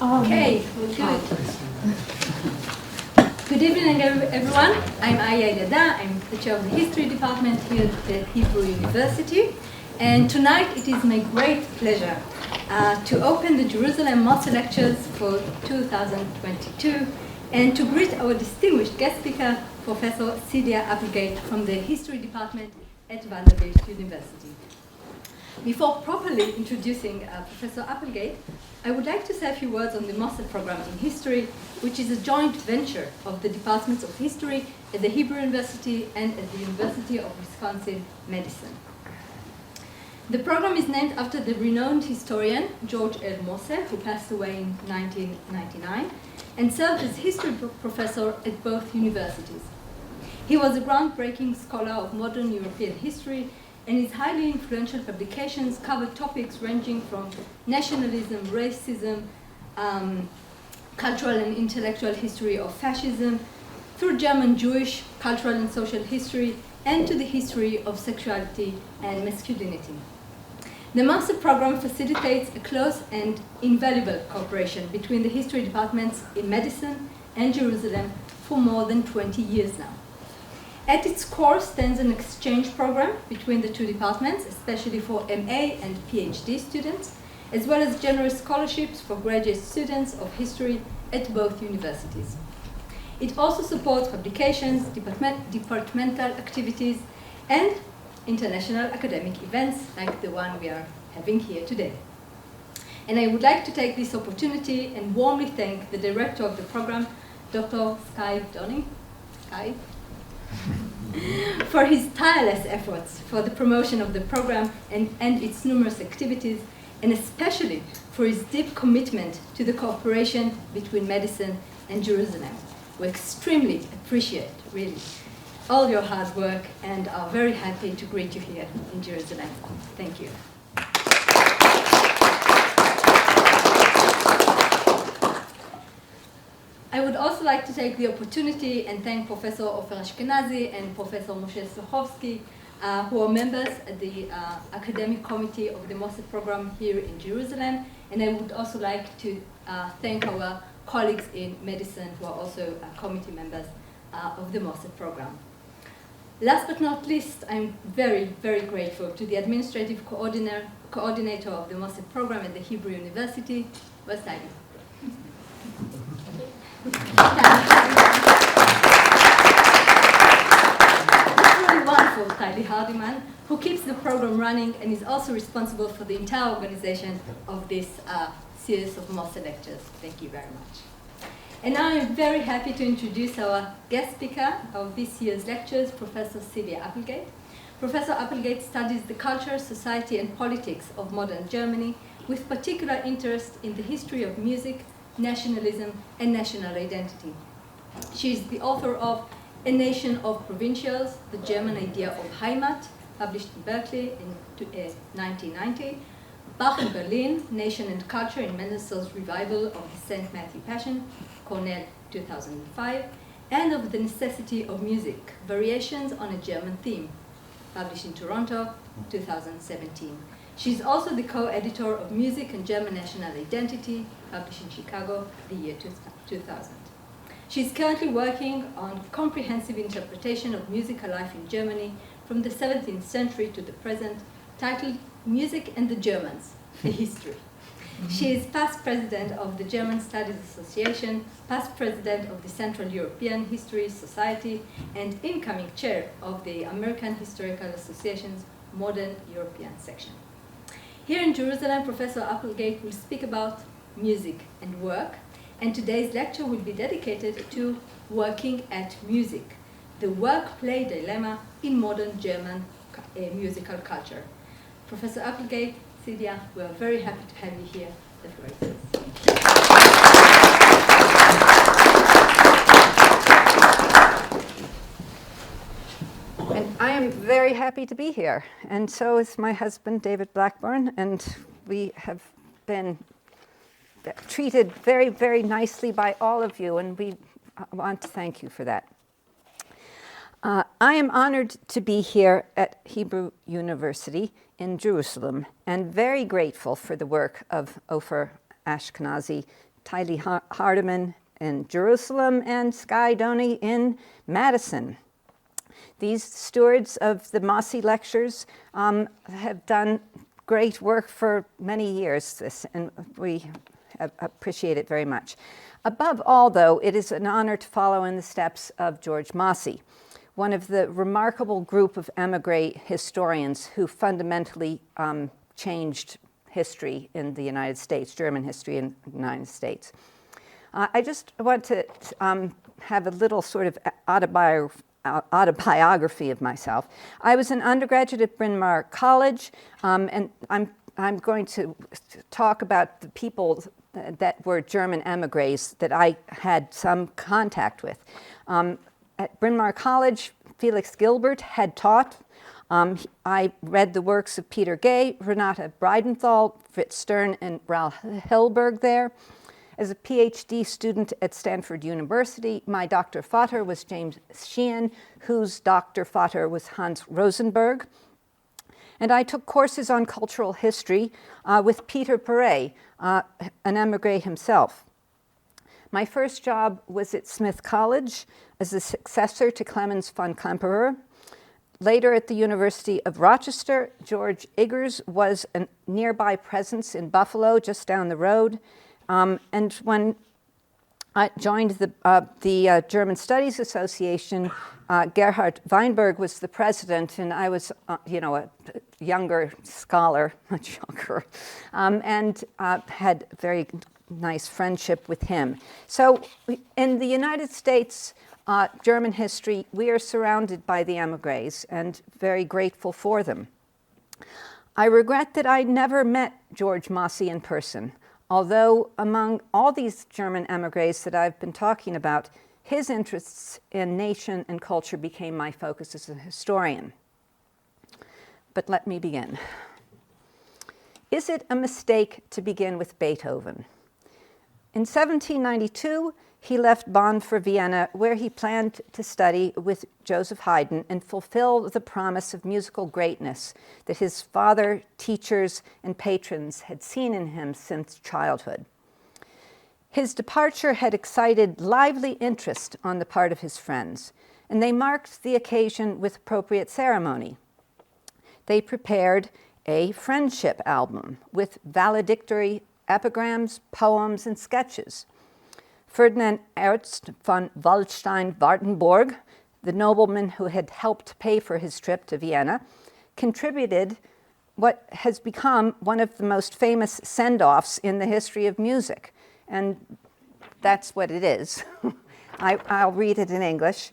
Okay, well, good. Good evening, everyone. I'm Elyada. I'm the chair of the history department here at the Hebrew University. And tonight it is my great pleasure to open the Jerusalem Mosse lectures for 2022 and to greet our distinguished guest speaker, Professor Celia Applegate from the history department at Vanderbilt University. Before properly introducing Professor Applegate, I would like to say a few words on the Mosse program in history, which is a joint venture of the departments of history at the Hebrew University and at the University of Wisconsin-Madison. The program is named after the renowned historian George L. Mosse, who passed away in 1999, and served as history professor at both universities. He was a groundbreaking scholar of modern European history, and his highly influential publications covered topics ranging from nationalism, racism, cultural and intellectual history of fascism, through German Jewish cultural and social history, and to the history of sexuality and masculinity. The Mosse program facilitates a close and invaluable cooperation between the history departments in Madison and Jerusalem for more than 20 years now. At its core stands an exchange program between the two departments, especially for MA and PhD students, as well as generous scholarships for graduate students of history at both universities. It also supports publications, departmental activities, and international academic events like the one we are having here today. And I would like to take this opportunity and warmly thank the director of the program, Dr. Sky Donning, for his tireless efforts for the promotion of the program and its numerous activities, and especially for his deep commitment to the cooperation between Madison and Jerusalem. We extremely appreciate, really, all your hard work and are very happy to greet you here in Jerusalem. Thank you. I would also like to take the opportunity and thank Professor Ofer Ashkenazi and Professor Moshe Sochowski, who are members at the academic committee of the Mosse program here in Jerusalem. And I would also like to thank our colleagues in Madison who are also committee members of the Mosse program. Last but not least, I'm very, very grateful to the administrative coordinator of the Mosse program at the Hebrew University, Tali. Really wonderful Tali Hardiman, who keeps the program running and is also responsible for the entire organization of this series of Mosse lectures. Thank you very much. And now I'm very happy to introduce our guest speaker of this year's lectures, Professor Celia Applegate. Professor Applegate studies the culture, society, and politics of modern Germany, with particular interest in the history of music, nationalism, and national identity. She is the author of A Nation of Provincials, The German Idea of Heimat, published in Berkeley in 1990, Bach in Berlin, Nation and Culture in Mendelssohn's Revival of the St. Matthew Passion, Cornell, 2005, and of The Necessity of Music, Variations on a German Theme, published in Toronto, 2017. She's also the co-editor of Music and German National Identity, published in Chicago, the year 2000. She's currently working on comprehensive interpretation of musical life in Germany from the 17th century to the present, titled Music and the Germans, A History. She is past president of the German Studies Association, past president of the Central European History Society, and incoming chair of the American Historical Association's Modern European section. Here in Jerusalem, Professor Applegate will speak about music and work, and today's lecture will be dedicated to working at music, the work-play dilemma in modern German musical culture. Professor Applegate, Celia, we are very happy to have you here. The floor is yours. And I am very happy to be here, and so is my husband, David Blackburn, and we have been treated very, very nicely by all of you, and we want to thank you for that. I am honored to be here at Hebrew University in Jerusalem, and very grateful for the work of Ofer Ashkenazi, Tylee Hardeman in Jerusalem, and Skye Doney in Madison. These stewards of the Mosse lectures have done great work for many years, and we appreciate it very much. Above all, though, it is an honor to follow in the steps of George Mosse, one of the remarkable group of emigre historians who fundamentally changed history in the United States, German history in the United States. I just want to have a little sort of autobiography of myself. I was an undergraduate at Bryn Mawr College, and I'm going to talk about the people that were German emigres that I had some contact with. At Bryn Mawr College, Felix Gilbert had taught. I read the works of Peter Gay, Renata Breidenthal, Fritz Stern, and Raoul Hilberg there. As a PhD student at Stanford University, my Dr. Vater was James Sheehan, whose Dr. Vater was Hans Rosenberg. And I took courses on cultural history with Peter Perret, an emigre himself. My first job was at Smith College as a successor to Clemens von Klemperer. Later at the University of Rochester, George Eggers was a nearby presence in Buffalo, just down the road. And when I joined the German Studies Association, Gerhard Weinberg was the president, and I was, a younger scholar, much younger, and had very nice friendship with him. So in the United States, German history, we are surrounded by the emigres and very grateful for them. I regret that I never met George Mosse in person, although among all these German emigres that I've been talking about, his interests in nation and culture became my focus as a historian. But let me begin. Is it a mistake to begin with Beethoven? In 1792, he left Bonn for Vienna, where he planned to study with Joseph Haydn and fulfill the promise of musical greatness that his father, teachers, and patrons had seen in him since childhood. His departure had excited lively interest on the part of his friends, and they marked the occasion with appropriate ceremony. They prepared a friendship album with valedictory epigrams, poems, and sketches. Ferdinand Ernst von Waldstein-Wartenburg, the nobleman who had helped pay for his trip to Vienna, contributed what has become one of the most famous send-offs in the history of music. And that's what it is. I'll read it in English.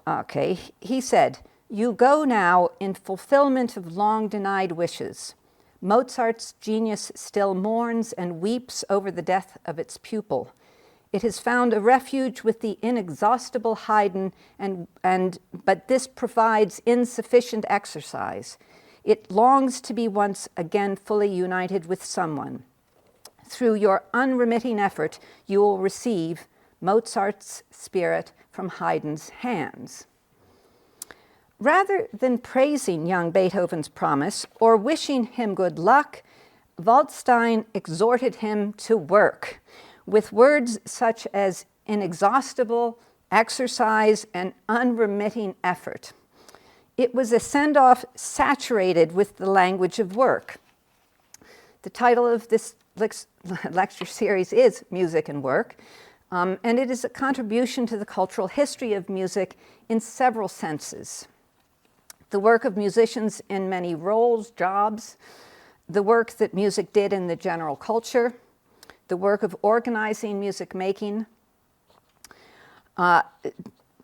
Okay, he said, "You go now in fulfillment of long-denied wishes. Mozart's genius still mourns and weeps over the death of its pupil. It has found a refuge with the inexhaustible Haydn, but this provides insufficient exercise. It longs to be once again fully united with someone. Through your unremitting effort, you will receive Mozart's spirit from Haydn's hands." Rather than praising young Beethoven's promise or wishing him good luck, Waldstein exhorted him to work with words such as inexhaustible, exercise, and unremitting effort. It was a send-off saturated with the language of work. The title of this lecture series is Music and Work, and it is a contribution to the cultural history of music in several senses. The work of musicians in many roles, jobs, the work that music did in the general culture, the work of organizing music making,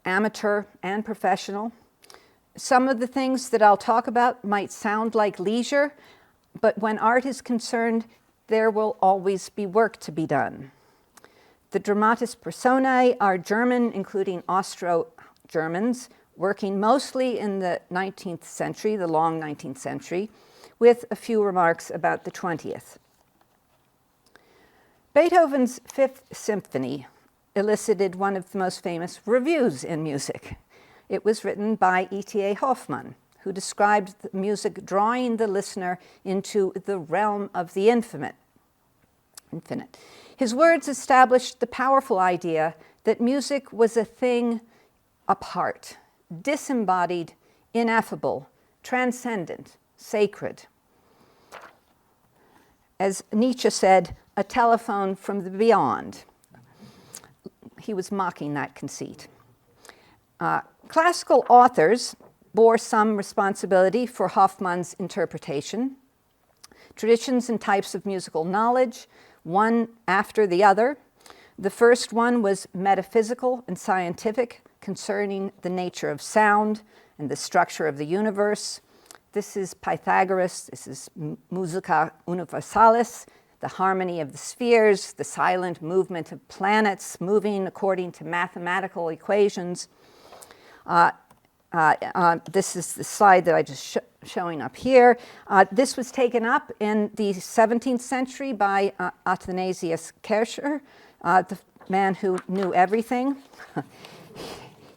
amateur and professional. Some of the things that I'll talk about might sound like leisure, but when art is concerned, there will always be work to be done. The dramatis personae are German, including Austro-Germans, working mostly in the 19th century, the long 19th century, with a few remarks about the 20th. Beethoven's Fifth Symphony elicited one of the most famous reviews in music. It was written by E.T.A. Hoffmann, who described the music drawing the listener into the realm of the infinite. infinite. His words established the powerful idea that music was a thing apart, disembodied, ineffable, transcendent, sacred. As Nietzsche said, a telephone from the beyond. He was mocking that conceit. Classical authors bore some responsibility for Hoffmann's interpretation. Traditions and types of musical knowledge, one after the other. The first one was metaphysical and scientific, concerning the nature of sound and the structure of the universe. This is Pythagoras, this is Musica Universalis, the harmony of the spheres, the silent movement of planets moving according to mathematical equations. This is the slide that I just showing up here. This was taken up in the 17th century by Athanasius Kircher, the man who knew everything.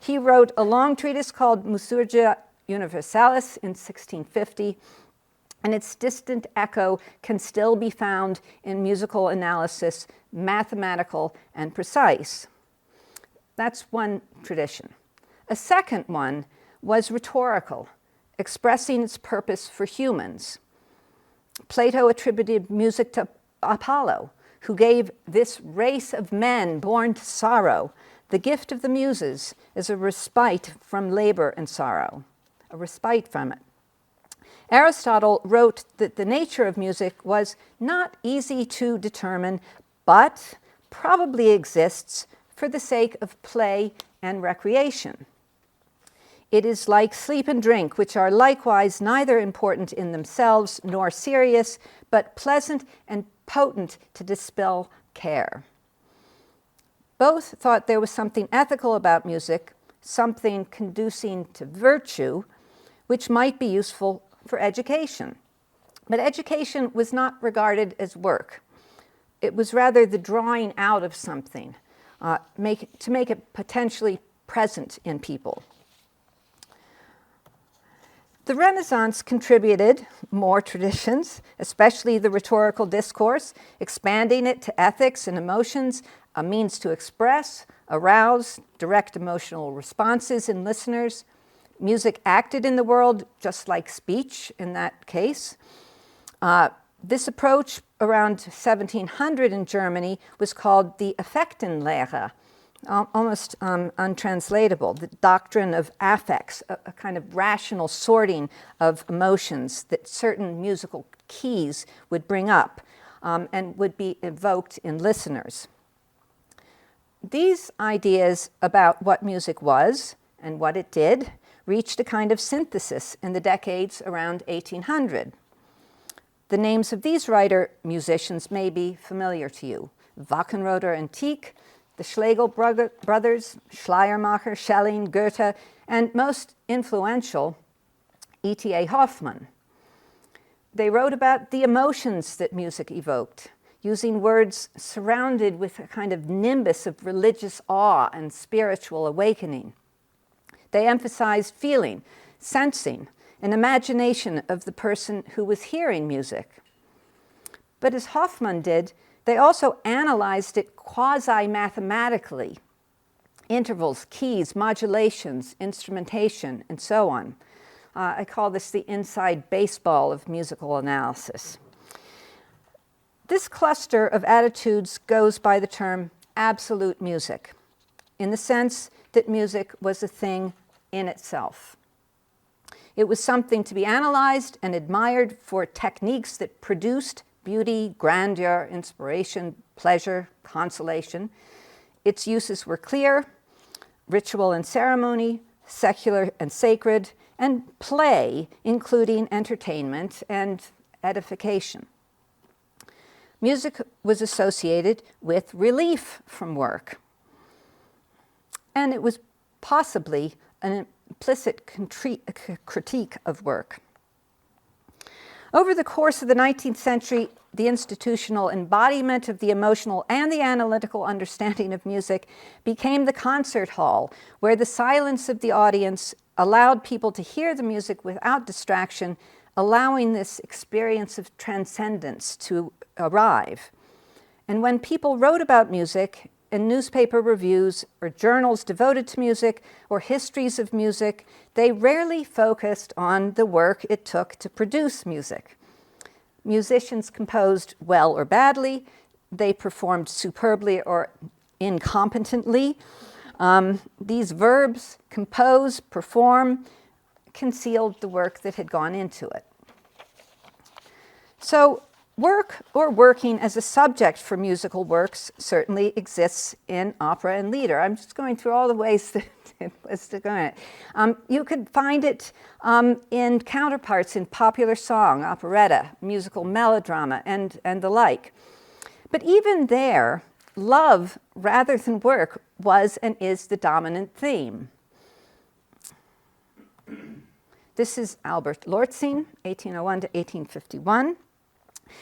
He wrote a long treatise called Musica Universalis in 1650, and its distant echo can still be found in musical analysis, mathematical and precise. That's one tradition. A second one was rhetorical, expressing its purpose for humans. Plato attributed music to Apollo, who gave this race of men born to sorrow the gift of the muses as a respite from labor and sorrow, a respite from it. Aristotle wrote that the nature of music was not easy to determine, but probably exists for the sake of play and recreation. It is like sleep and drink, which are likewise neither important in themselves nor serious, but pleasant and potent to dispel care. Both thought there was something ethical about music, something conducing to virtue, which might be useful for education. But education was not regarded as work. It was rather the drawing out of something, to make it potentially present in people. The Renaissance contributed more traditions, especially the rhetorical discourse, expanding it to ethics and emotions, a means to express, arouse, direct emotional responses in listeners. Music acted in the world just like speech in that case. This approach around 1700 in Germany was called the Affektenlehre, almost untranslatable, the doctrine of affects, a kind of rational sorting of emotions that certain musical keys would bring up and would be evoked in listeners. These ideas about what music was and what it did reached a kind of synthesis in the decades around 1800. The names of these writer-musicians may be familiar to you: Wackenroder and Tieck, the Schlegel brothers, Schleiermacher, Schelling, Goethe, and most influential, E.T.A. Hoffmann. They wrote about the emotions that music evoked, using words surrounded with a kind of nimbus of religious awe and spiritual awakening. They emphasized feeling, sensing, and imagination of the person who was hearing music. But as Hoffmann did, they also analyzed it quasi-mathematically: intervals, keys, modulations, instrumentation, and so on. I call this the inside baseball of musical analysis. This cluster of attitudes goes by the term absolute music, in the sense that music was a thing in itself. It was something to be analyzed and admired for techniques that produced beauty, grandeur, inspiration, pleasure, consolation. Its uses were clear: ritual and ceremony, secular and sacred, and play, including entertainment and edification. Music was associated with relief from work, and it was possibly an implicit critique of work. Over the course of the 19th century, the institutional embodiment of the emotional and the analytical understanding of music became the concert hall, where the silence of the audience allowed people to hear the music without distraction, allowing this experience of transcendence to arrive. And when people wrote about music in newspaper reviews or journals devoted to music or histories of music, they rarely focused on the work it took to produce music. Musicians composed well or badly, they performed superbly or incompetently. These verbs, compose, perform, concealed the work that had gone into it. So work or working as a subject for musical works certainly exists in opera and lieder. I'm just going through all the ways that it was to go in it. You could find it in counterparts in popular song, operetta, musical melodrama, and the like. But even there, love rather than work was and is the dominant theme. This is Albert Lordson, 1801 to 1851.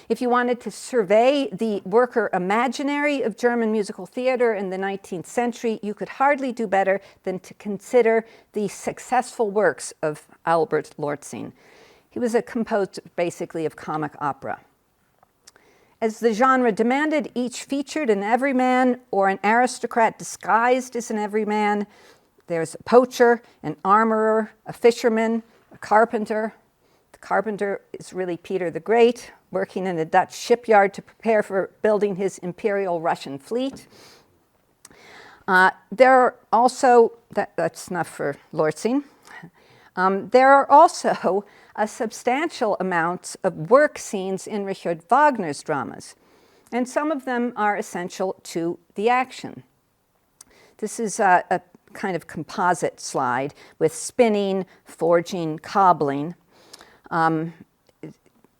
If you wanted to survey the worker imaginary of German musical theater in the 19th century, you could hardly do better than to consider the successful works of Albert Lordson. He was a composer basically of comic opera. As the genre demanded, each featured an everyman or an aristocrat disguised as an everyman. There's a poacher, an armorer, a fisherman, a carpenter. The carpenter is really Peter the Great, working in a Dutch shipyard to prepare for building his Imperial Russian fleet. There are also, that's enough for Lordson. There are also a substantial amount of work scenes in Richard Wagner's dramas, and some of them are essential to the action. This is a kind of composite slide with spinning, forging, cobbling.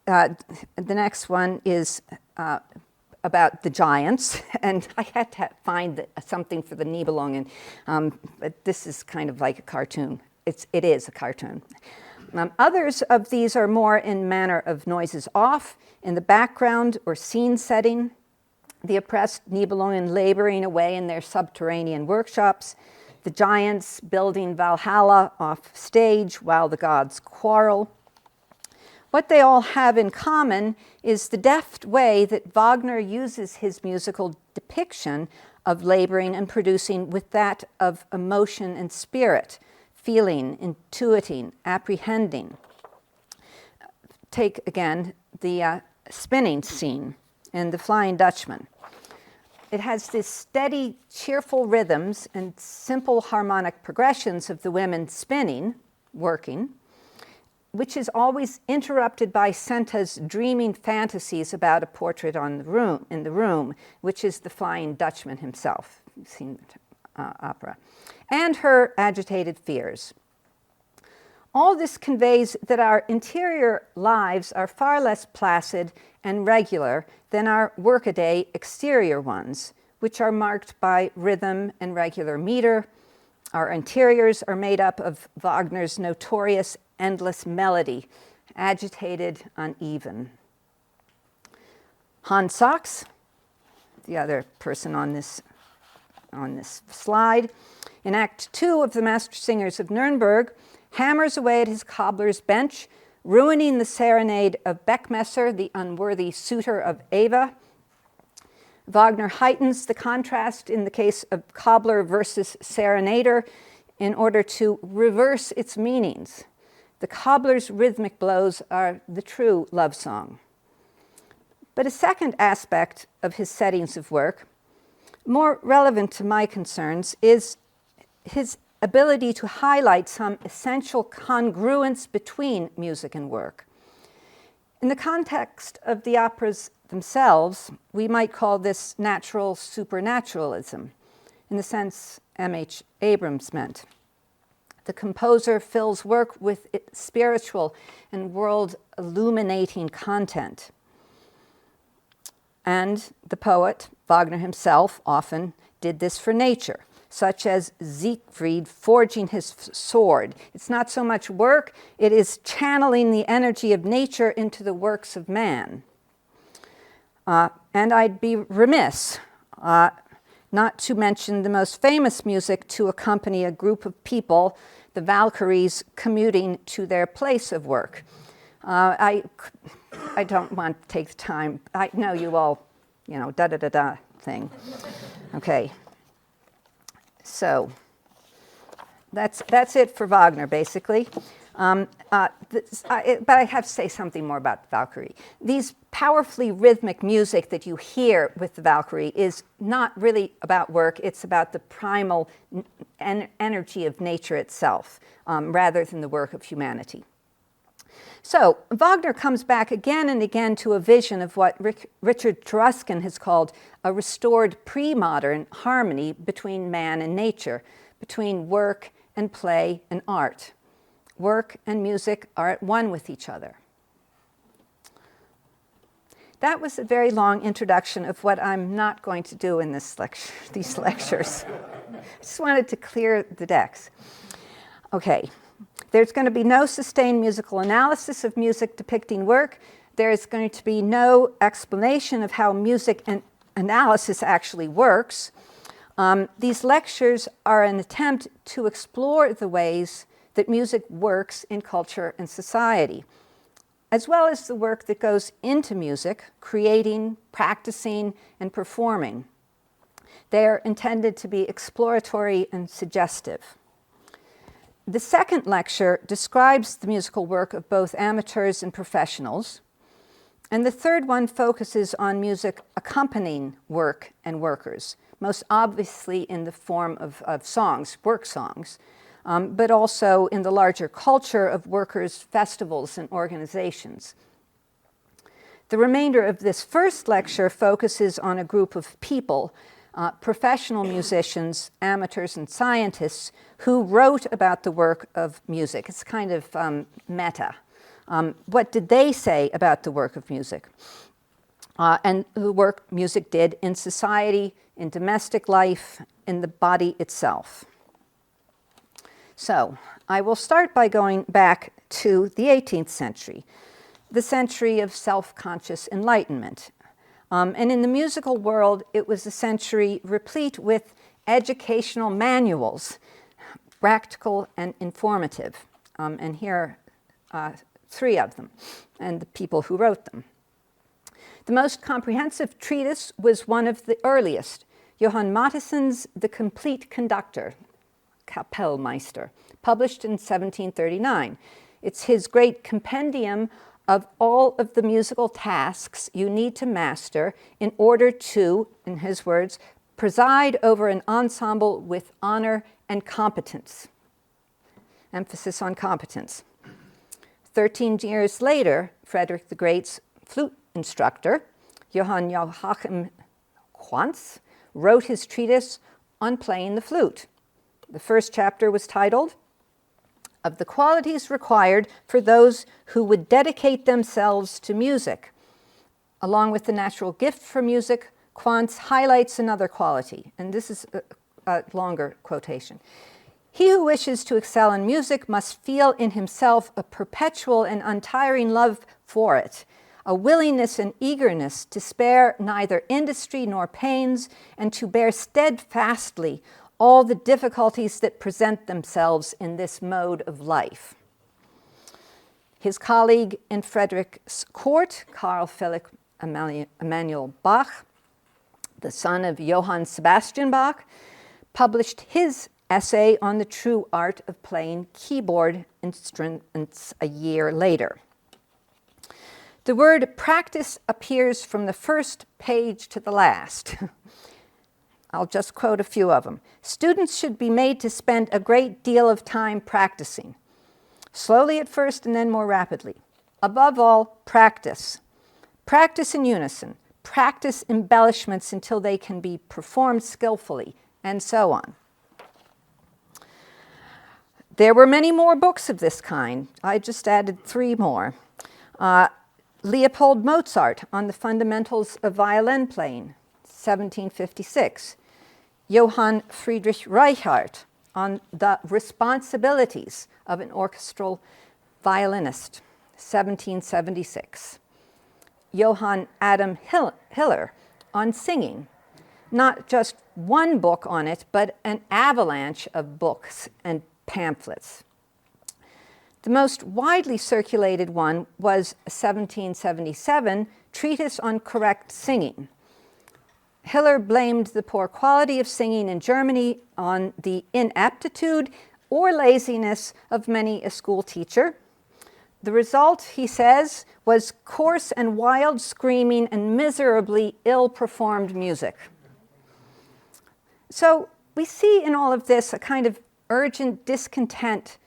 The next one is about the giants, and I had to find something for the Nibelungen, but this is kind of like a cartoon. It is a cartoon. Others of these are more in manner of noises off, in the background or scene setting, the oppressed Nibelungen laboring away in their subterranean workshops, the giants building Valhalla off stage while the gods quarrel. What they all have in common is the deft way that Wagner uses his musical depiction of laboring and producing with that of emotion and spirit, feeling, intuiting, apprehending. Take again the spinning scene in The Flying Dutchman. It has this steady, cheerful rhythms and simple harmonic progressions of the women spinning, working, which is always interrupted by Senta's dreaming fantasies about a portrait in the room, which is the Flying Dutchman himself. You've seen opera. And her agitated fears. All this conveys that our interior lives are far less placid and regular than our workaday exterior ones, which are marked by rhythm and regular meter. Our interiors are made up of Wagner's notorious endless melody, agitated, uneven. Hans Sachs, the other person on this slide, in Act 2 of The Mastersingers of Nuremberg, hammers away at his cobbler's bench, ruining the serenade of Beckmesser, the unworthy suitor of Eva. Wagner heightens the contrast in the case of cobbler versus serenader in order to reverse its meanings. The cobbler's rhythmic blows are the true love song. But a second aspect of his settings of work, more relevant to my concerns, is his ability to highlight some essential congruence between music and work. In the context of the operas themselves, we might call this natural supernaturalism, in the sense M.H. Abrams meant. The composer fills work with spiritual and world-illuminating content. And the poet, Wagner himself, often did this for nature, such as Siegfried forging his sword. It's not so much work, it is channeling the energy of nature into the works of man. And I'd be remiss not to mention the most famous music to accompany a group of people, the Valkyries commuting to their place of work. I don't want to take the time. I know you all da-da-da-da thing. Okay. So that's it for Wagner, basically. But I have to say something more about the Valkyrie. These powerfully rhythmic music that you hear with the Valkyrie is not really about work. It's about the primal energy of nature itself, rather than the work of humanity. So Wagner comes back again and again to a vision of what Richard Truskin has called a restored pre-modern harmony between man and nature, between work and play and art. Work and music are at one with each other. That was a very long introduction of what I'm not going to do in these lectures. I just wanted to clear the decks. Okay. There's going to be no sustained musical analysis of music depicting work. There's going to be no explanation of how music and analysis actually works. These lectures are an attempt to explore the ways that music works in culture and society, as well as the work that goes into music, creating, practicing, and performing. They are intended to be exploratory and suggestive. The second lecture describes the musical work of both amateurs and professionals, and the third one focuses on music accompanying work and workers, most obviously in the form of songs, work songs, but also in the larger culture of workers' festivals and organizations. The remainder of this first lecture focuses on a group of people, professional musicians, amateurs, and scientists who wrote about the work of music. It's kind of meta. What did they say about the work of music? And the work music did in society, in domestic life, in the body itself. So I will start by going back to the 18th century, the century of self-conscious enlightenment. And in the musical world, it was a century replete with educational manuals, practical and informative. And here are three of them, and the people who wrote them. The most comprehensive treatise was one of the earliest, Johann Matheson's The Complete Conductor, Kapellmeister, published in 1739. It's his great compendium of all of the musical tasks you need to master in order to, in his words, preside over an ensemble with honor and competence. Emphasis on competence. 13 years later, Frederick the Great's flute instructor, Johann Joachim Quantz, wrote his treatise on playing the flute. The first chapter was titled, "Of the Qualities Required for Those Who Would Dedicate Themselves to Music." Along with the natural gift for music, Quantz highlights another quality, and this is a longer quotation. "He who wishes to excel in music must feel in himself a perpetual and untiring love for it, a willingness and eagerness to spare neither industry nor pains, and to bear steadfastly all the difficulties that present themselves in this mode of life." His colleague in Frederick's court, Carl Philipp Emanuel Bach, the son of Johann Sebastian Bach, published his essay on the true art of playing keyboard instruments a year later. The word practice appears from the first page to the last. I'll just quote a few of them. "Students should be made to spend a great deal of time practicing, slowly at first and then more rapidly. Above all, practice. Practice in unison. Practice embellishments until they can be performed skillfully," and so on. There were many more books of this kind. I just added three more. Leopold Mozart on the fundamentals of violin playing, 1756. Johann Friedrich Reichhardt on the responsibilities of an orchestral violinist, 1776. Johann Adam Hiller on singing. Not just one book on it, but an avalanche of books and pamphlets. The most widely circulated one was a 1777 treatise on correct singing. Hiller blamed the poor quality of singing in Germany on the inaptitude or laziness of many a school teacher. The result, he says, was coarse and wild screaming and miserably ill-performed music. So we see in all of this a kind of urgent discontent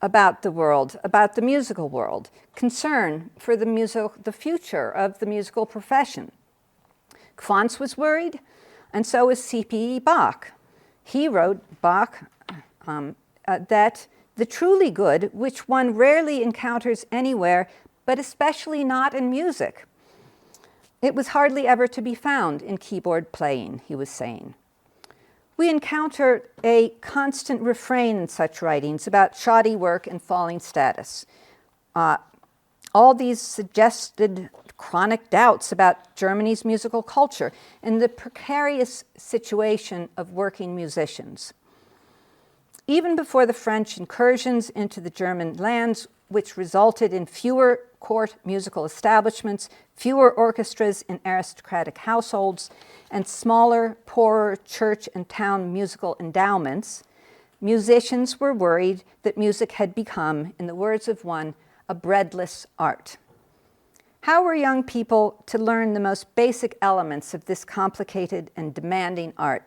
about the world, about the musical world, concern for the future of the musical profession. Quantz was worried, and so was C.P.E. Bach. He wrote, Bach, that the truly good, which one rarely encounters anywhere, but especially not in music, it was hardly ever to be found in keyboard playing, he was saying. We encounter a constant refrain in such writings about shoddy work and falling status. All these suggested chronic doubts about Germany's musical culture and the precarious situation of working musicians. Even before the French incursions into the German lands, which resulted in fewer court musical establishments, fewer orchestras in aristocratic households, and smaller, poorer church and town musical endowments, musicians were worried that music had become, in the words of one, a breadless art. How were young people to learn the most basic elements of this complicated and demanding art?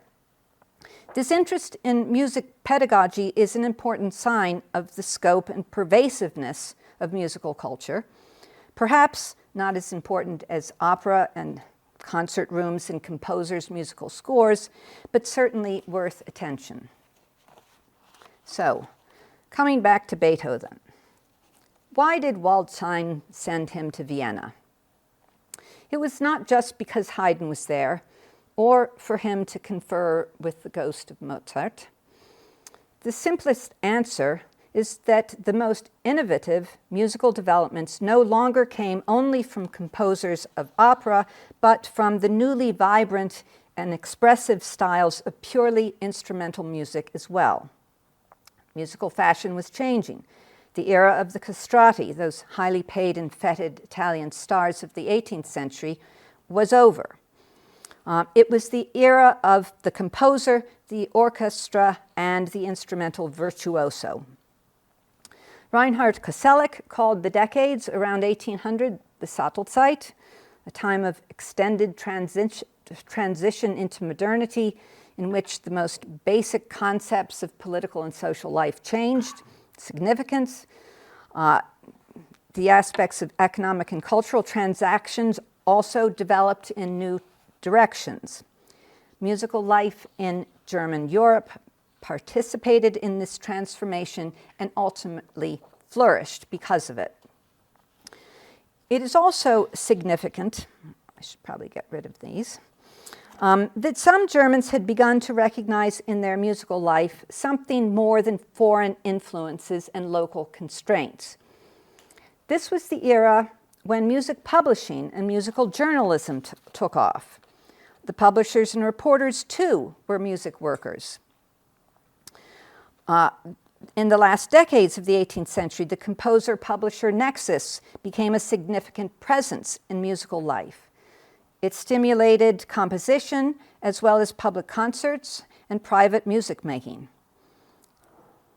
This interest in music pedagogy is an important sign of the scope and pervasiveness of musical culture, perhaps not as important as opera and concert rooms and composers' musical scores, but certainly worth attention. So, coming back to Beethoven. Why did Waldstein send him to Vienna? It was not just because Haydn was there, or for him to confer with the ghost of Mozart. The simplest answer is that the most innovative musical developments no longer came only from composers of opera, but from the newly vibrant and expressive styles of purely instrumental music as well. Musical fashion was changing. The era of the castrati, those highly paid and feted Italian stars of the 18th century, was over. It was the era of the composer, the orchestra, and the instrumental virtuoso. Reinhard Koselleck called the decades around 1800 the Sattelzeit, a time of extended transition into modernity in which the most basic concepts of political and social life changed, significance. The aspects of economic and cultural transactions also developed in new directions. Musical life in German Europe participated in this transformation and ultimately flourished because of it. It is also significant, I should probably get rid of these, that some Germans had begun to recognize in their musical life something more than foreign influences and local constraints. This was the era when music publishing and musical journalism took off. The publishers and reporters, too, were music workers. In the last decades of the 18th century, the composer-publisher nexus became a significant presence in musical life. It stimulated composition as well as public concerts and private music making.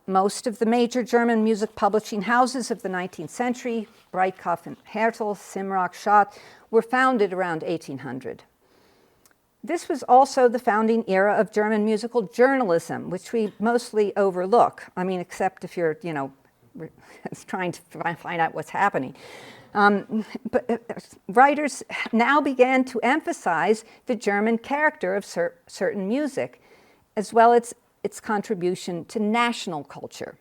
Most of the major German music publishing houses of the 19th century, Breitkopf and Hertel, Simrock, Schott, were founded around 1800. This was also the founding era of German musical journalism, which we mostly overlook. I mean, except if you're, trying to find out what's happening. But writers now began to emphasize the German character of certain music, as well as its contribution to national culture.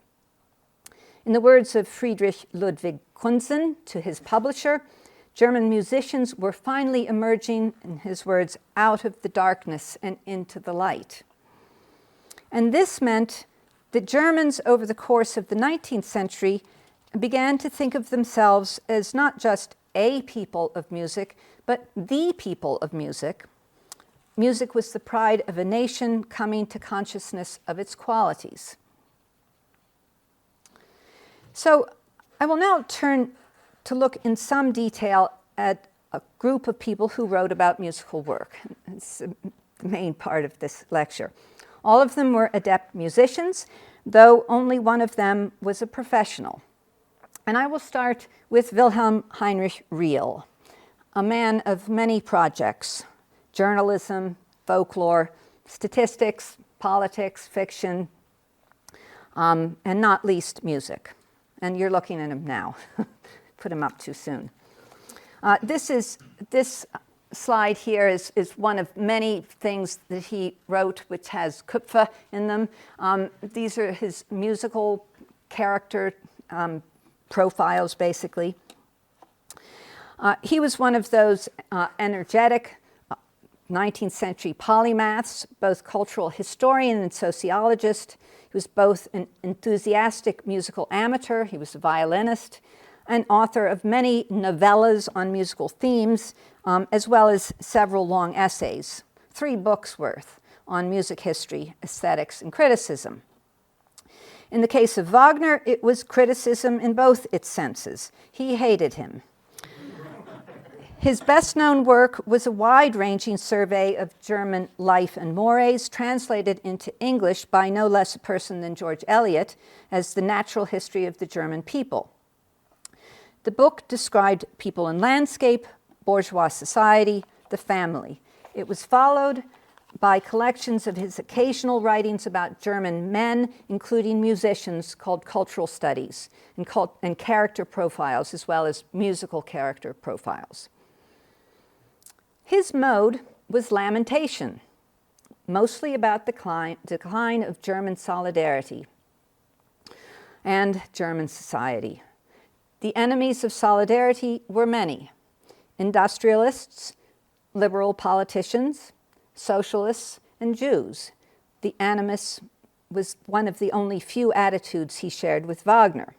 In the words of Friedrich Ludwig Kunzen to his publisher, German musicians were finally emerging, in his words, out of the darkness and into the light. And this meant that Germans, over the course of the 19th century, began to think of themselves as not just a people of music, but the people of music. Music was the pride of a nation coming to consciousness of its qualities. So I will now turn to look in some detail at a group of people who wrote about musical work. It's the main part of this lecture. All of them were adept musicians, though only one of them was a professional. And I will start with Wilhelm Heinrich Riehl, a man of many projects: journalism, folklore, statistics, politics, fiction, and not least music. And you're looking at him now. Put him up too soon. This slide here is one of many things that he wrote which has Kupfer in them. These are his musical character profiles, basically. He was one of those energetic 19th century polymaths, both cultural historian and sociologist. He was both an enthusiastic musical amateur, he was a violinist, and author of many novellas on musical themes, as well as several long essays, 3 books worth, on music history, aesthetics, and criticism. In the case of Wagner, it was criticism in both its senses. He hated him. His best-known work was a wide-ranging survey of German life and mores, translated into English by no less a person than George Eliot as The Natural History of the German People. The book described people and landscape, bourgeois society, the family. It was followed by collections of his occasional writings about German men, including musicians, called Cultural Studies, and character profiles, as well as musical character profiles. His mode was lamentation, mostly about the decline of German solidarity and German society. The enemies of solidarity were many: industrialists, liberal politicians, socialists, and Jews. The animus was one of the only few attitudes he shared with Wagner.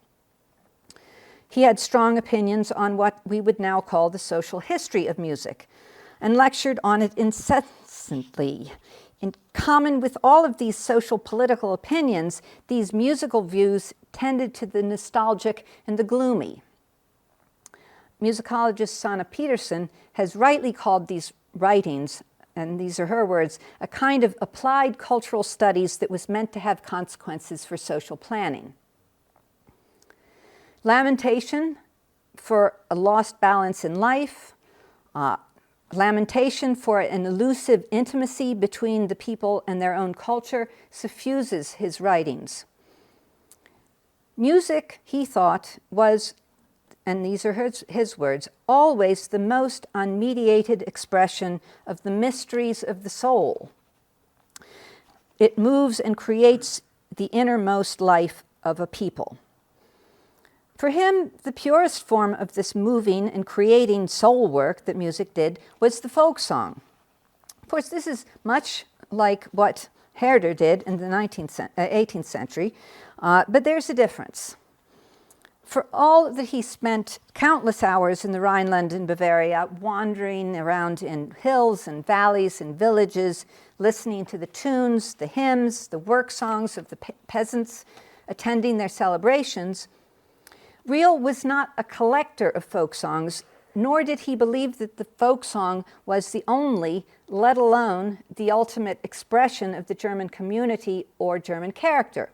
He had strong opinions on what we would now call the social history of music, and lectured on it incessantly. In common with all of these social political opinions, these musical views tended to the nostalgic and the gloomy. Musicologist Sanna Peterson has rightly called these writings, and these are her words, a kind of applied cultural studies that was meant to have consequences for social planning. Lamentation for a lost balance in life, lamentation for an elusive intimacy between the people and their own culture suffuses his writings. Music, he thought, was, and these are his words, always the most unmediated expression of the mysteries of the soul. It moves and creates the innermost life of a people. For him, the purest form of this moving and creating soul work that music did was the folk song. Of course, this is much like what Herder did in the 18th century, but there's a difference. For all that he spent countless hours in the Rhineland and Bavaria, wandering around in hills and valleys and villages, listening to the tunes, the hymns, the work songs of the peasants, attending their celebrations, Riehl was not a collector of folk songs, nor did he believe that the folk song was the only, let alone the ultimate expression of the German community or German character.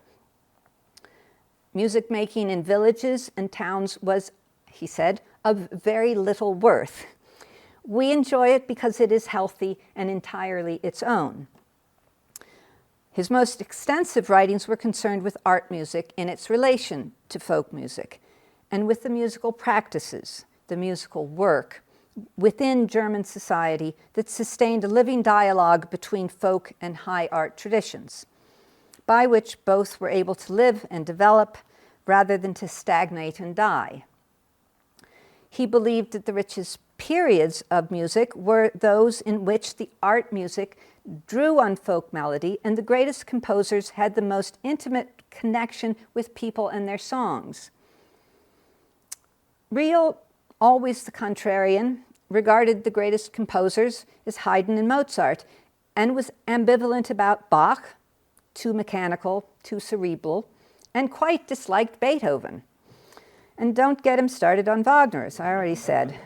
Music making in villages and towns was, he said, of very little worth. We enjoy it because it is healthy and entirely its own. His most extensive writings were concerned with art music in its relation to folk music, and with the musical practices, the musical work within German society that sustained a living dialogue between folk and high art traditions, by which both were able to live and develop rather than to stagnate and die. He believed that the richest periods of music were those in which the art music drew on folk melody and the greatest composers had the most intimate connection with people and their songs. Riehl, always the contrarian, regarded the greatest composers as Haydn and Mozart, and was ambivalent about Bach, too mechanical, too cerebral, and quite disliked Beethoven. And don't get him started on Wagner, as I already said.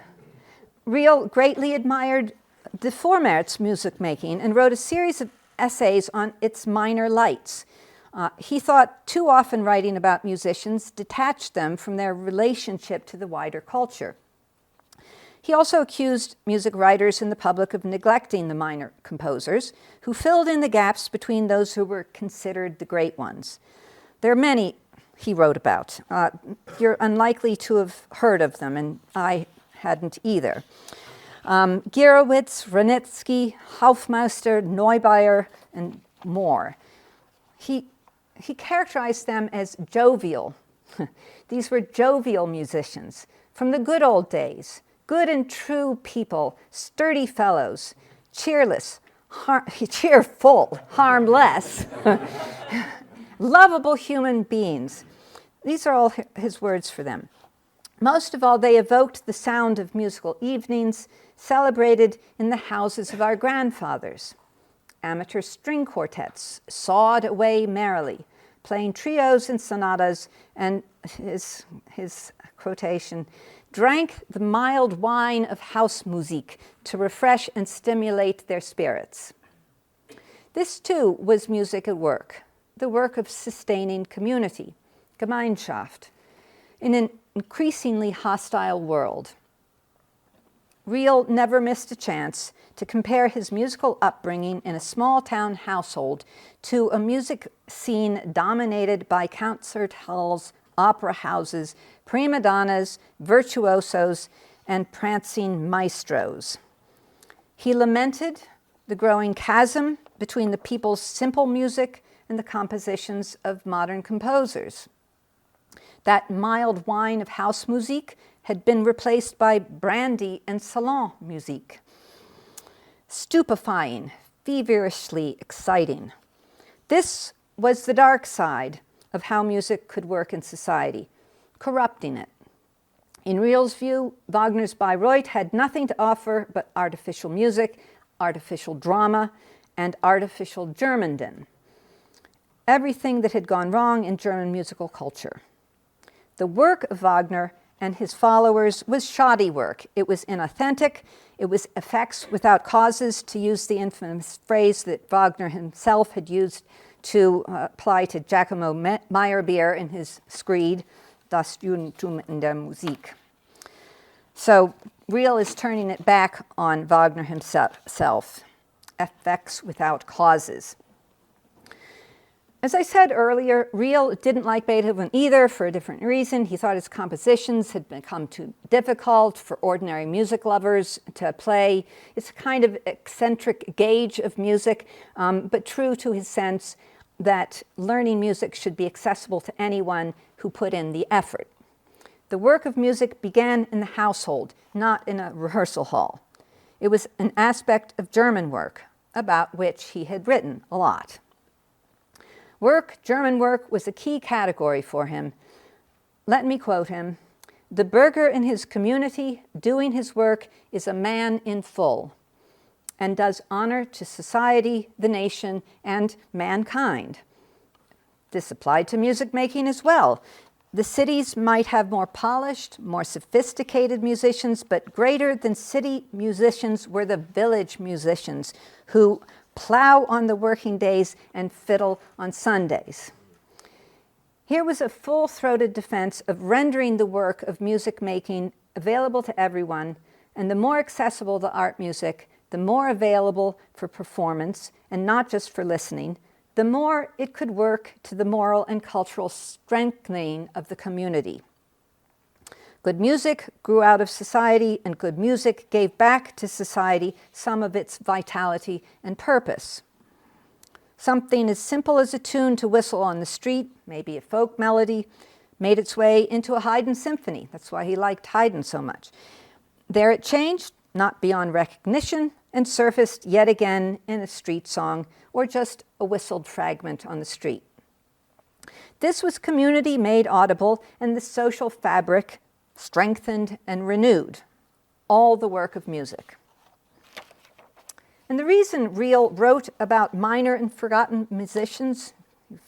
Riel greatly admired de Formert's music making and wrote a series of essays on its minor lights. He thought too often writing about musicians detached them from their relationship to the wider culture. He also accused music writers and the public of neglecting the minor composers, who filled in the gaps between those who were considered the great ones. There are many he wrote about. You're unlikely to have heard of them, and I hadn't either. Gierowitz, Wranitzky, Hofmeister, Neubauer, and more. He characterized them as jovial. These were jovial musicians from the good old days, good and true people, sturdy fellows, cheerless, cheerful, harmless, lovable human beings. These are all his words for them. Most of all, they evoked the sound of musical evenings celebrated in the houses of our grandfathers. Amateur string quartets sawed away merrily, playing trios and sonatas, and his quotation, drank the mild wine of Hausmusik to refresh and stimulate their spirits. This too was music at work, the work of sustaining community, Gemeinschaft, in an increasingly hostile world. Riel never missed a chance to compare his musical upbringing in a small-town household to a music scene dominated by concert halls, opera houses, prima donnas, virtuosos, and prancing maestros. He lamented the growing chasm between the people's simple music and the compositions of modern composers. That mild wine of Hausmusik had been replaced by brandy and salon music. Stupefying, feverishly exciting. This was the dark side of how music could work in society, corrupting it. In Riel's view, Wagner's Bayreuth had nothing to offer but artificial music, artificial drama, and artificial Germanden. Everything that had gone wrong in German musical culture. The work of Wagner and his followers was shoddy work. It was inauthentic. It was effects without causes, to use the infamous phrase that Wagner himself had used to apply to Giacomo Meyerbeer in his screed, Das Judentum in der Musik. So Riel is turning it back on Wagner himself, effects without causes. As I said earlier, Riel didn't like Beethoven either for a different reason. He thought his compositions had become too difficult for ordinary music lovers to play. It's a kind of eccentric gauge of music, but true to his sense that learning music should be accessible to anyone who put in the effort. The work of music began in the household, not in a rehearsal hall. It was an aspect of German work, about which he had written a lot. Work, German work, was a key category for him. Let me quote him. "The burgher in his community doing his work is a man in full and does honor to society, the nation, and mankind." This applied to music making as well. The cities might have more polished, more sophisticated musicians, but greater than city musicians were the village musicians who plow on the working days and fiddle on Sundays. Here was a full-throated defense of rendering the work of music making available to everyone, and the more accessible the art music, the more available for performance, and not just for listening, the more it could work to the moral and cultural strengthening of the community. Good music grew out of society, and good music gave back to society some of its vitality and purpose. Something as simple as a tune to whistle on the street, maybe a folk melody, made its way into a Haydn symphony. That's why he liked Haydn so much. There it changed, not beyond recognition, and surfaced yet again in a street song or just a whistled fragment on the street. This was community made audible and the social fabric strengthened and renewed, all the work of music. And the reason Riel wrote about minor and forgotten musicians,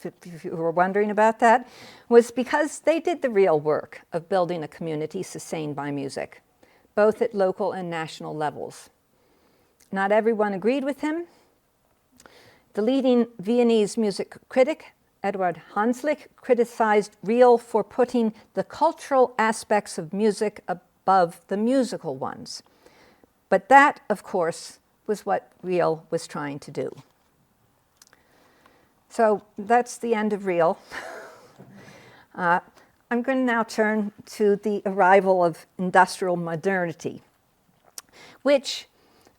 if you were wondering about that, was because they did the real work of building a community sustained by music. both at local and national levels. Not everyone agreed with him. The leading Viennese music critic, Eduard Hanslick, criticized Real for putting the cultural aspects of music above the musical ones. But that, of course, was what Real was trying to do. So that's the end of Real. I'm going to now turn to the arrival of industrial modernity, which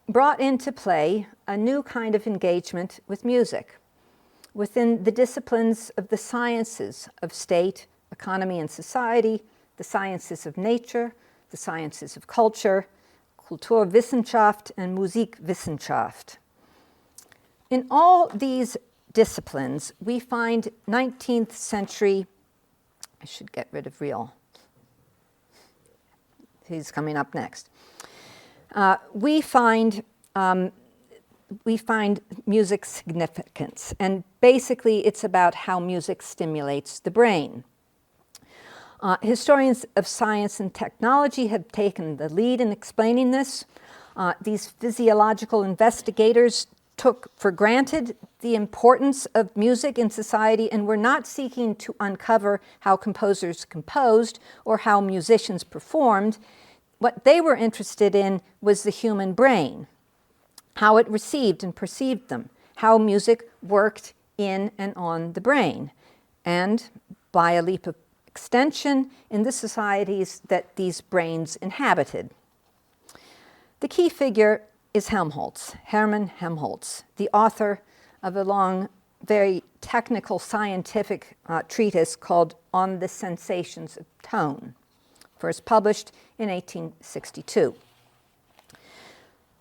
brought into play a new kind of engagement with music within the disciplines of the sciences of state, economy, and society, the sciences of nature, the sciences of culture, Kulturwissenschaft and Musikwissenschaft. In all these disciplines, we find 19th century, I should get rid of Real. He's coming up next. We find music significance, and basically it's about how music stimulates the brain. Historians of science and technology have taken the lead in explaining this. These physiological investigators took for granted the importance of music in society and were not seeking to uncover how composers composed or how musicians performed. What they were interested in was the human brain, how it received and perceived them, how music worked in and on the brain, and by a leap of extension in the societies that these brains inhabited. The key figure is Helmholtz, Hermann Helmholtz, the author of a long, very technical scientific treatise called On the Sensations of Tone, first published in 1862.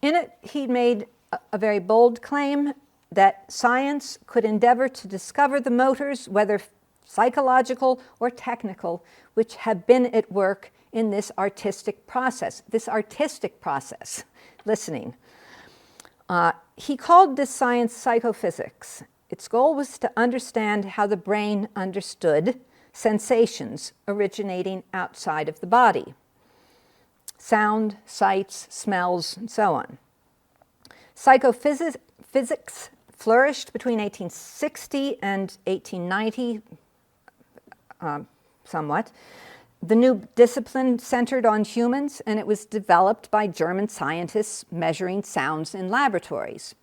In it, he made a very bold claim that science could endeavor to discover the motors, whether psychological or technical, which have been at work in this artistic process, listening. He called this science psychophysics. Its goal was to understand how the brain understood sensations originating outside of the body. Sound, sights, smells, and so on. Psychophysics flourished between 1860 and 1890, somewhat. The new discipline centered on humans, and it was developed by German scientists measuring sounds in laboratories.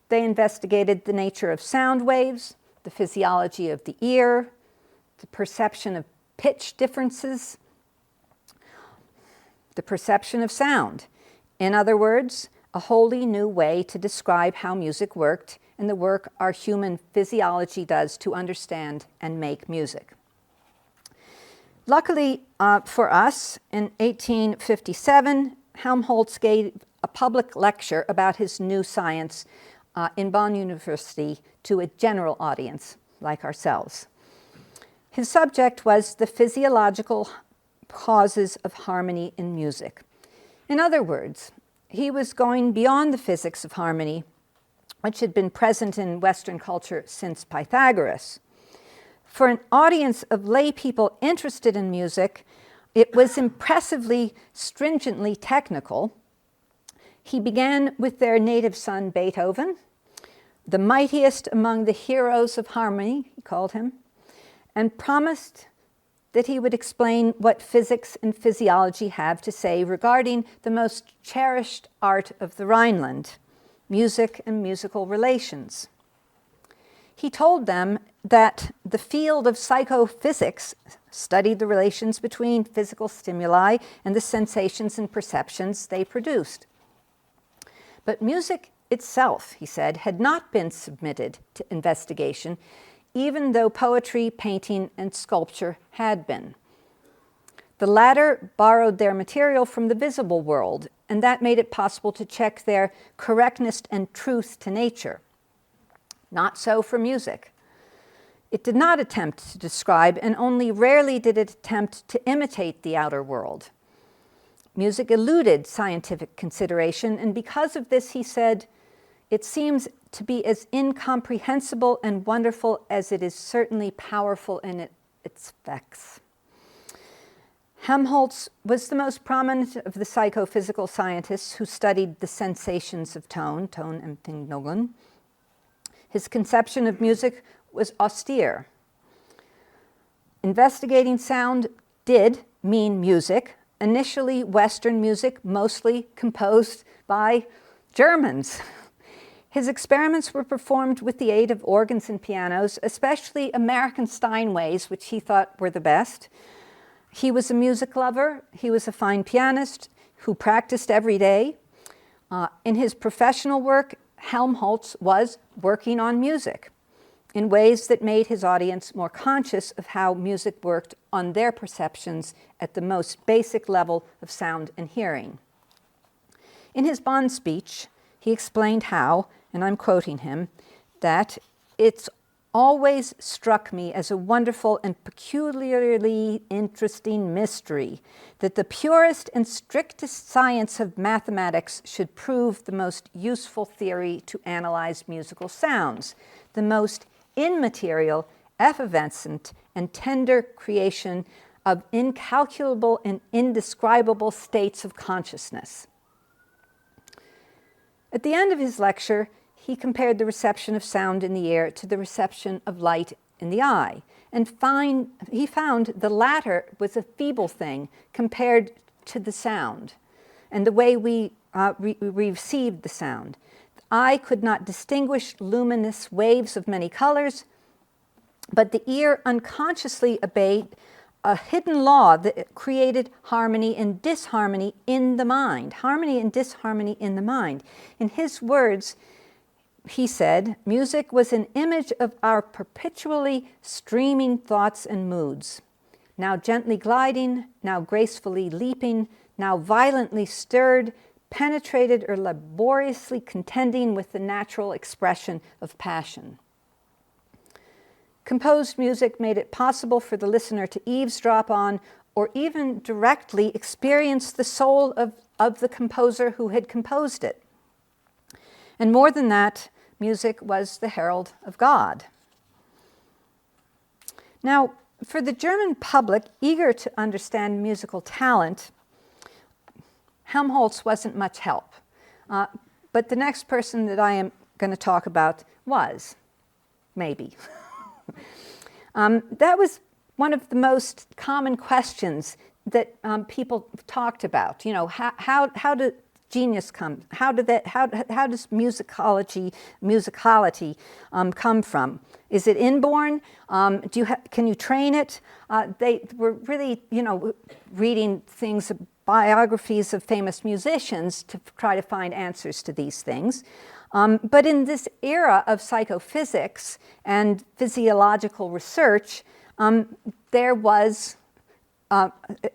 They investigated the nature of sound waves, the physiology of the ear, the perception of pitch differences, the perception of sound. In other words, a wholly new way to describe how music worked and the work our human physiology does to understand and make music. Luckily for us, in 1857, Helmholtz gave a public lecture about his new science in Bonn University to a general audience like ourselves. His subject was the physiological causes of harmony in music. In other words, he was going beyond the physics of harmony, which had been present in Western culture since Pythagoras. For an audience of lay people interested in music, it was impressively, stringently technical. He began with their native son, Beethoven, the mightiest among the heroes of harmony, he called him, and promised that he would explain what physics and physiology have to say regarding the most cherished art of the Rhineland, music and musical relations. He told them that the field of psychophysics studied the relations between physical stimuli and the sensations and perceptions they produced. But music itself, he said, had not been submitted to investigation, even though poetry, painting, and sculpture had been. The latter borrowed their material from the visible world, and that made it possible to check their correctness and truth to nature. Not so for music. It did not attempt to describe, and only rarely did it attempt to imitate the outer world. Music eluded scientific consideration, and because of this, he said, it seems to be as incomprehensible and wonderful as it is certainly powerful in its effects. Helmholtz was the most prominent of the psychophysical scientists who studied the sensations of tone, Tonempfindungen. His conception of music was austere. Investigating sound did mean music, initially Western music, mostly composed by Germans. His experiments were performed with the aid of organs and pianos, especially American Steinways, which he thought were the best. He was a music lover. He was a fine pianist who practiced every day. In his professional work, Helmholtz was working on music in ways that made his audience more conscious of how music worked on their perceptions at the most basic level of sound and hearing. In his Bonn speech, he explained how, and I'm quoting him, that it's always struck me as a wonderful and peculiarly interesting mystery that the purest and strictest science of mathematics should prove the most useful theory to analyze musical sounds, the most immaterial, effervescent, and tender creation of incalculable and indescribable states of consciousness. At the end of his lecture, he compared the reception of sound in the ear to the reception of light in the eye, and he found the latter was a feeble thing compared to the sound and the way we received the sound. The eye could not distinguish luminous waves of many colors, but the ear unconsciously obeyed a hidden law that created harmony and disharmony in the mind. Harmony and disharmony in the mind. In his words, he said, music was an image of our perpetually streaming thoughts and moods, now gently gliding, now gracefully leaping, now violently stirred, penetrated or laboriously contending with the natural expression of passion. Composed music made it possible for the listener to eavesdrop on or even directly experience the soul of the composer who had composed it. And more than that, music was the herald of God. Now, for the German public eager to understand musical talent, Helmholtz wasn't much help. But the next person that I am going to talk about was, maybe. That was one of the most common questions that people talked about. You know, how did genius come? How does musicality come from? Is it inborn? Can you train it? They were really, reading things, biographies of famous musicians to try to find answers to these things. But in this era of psychophysics and physiological research, there was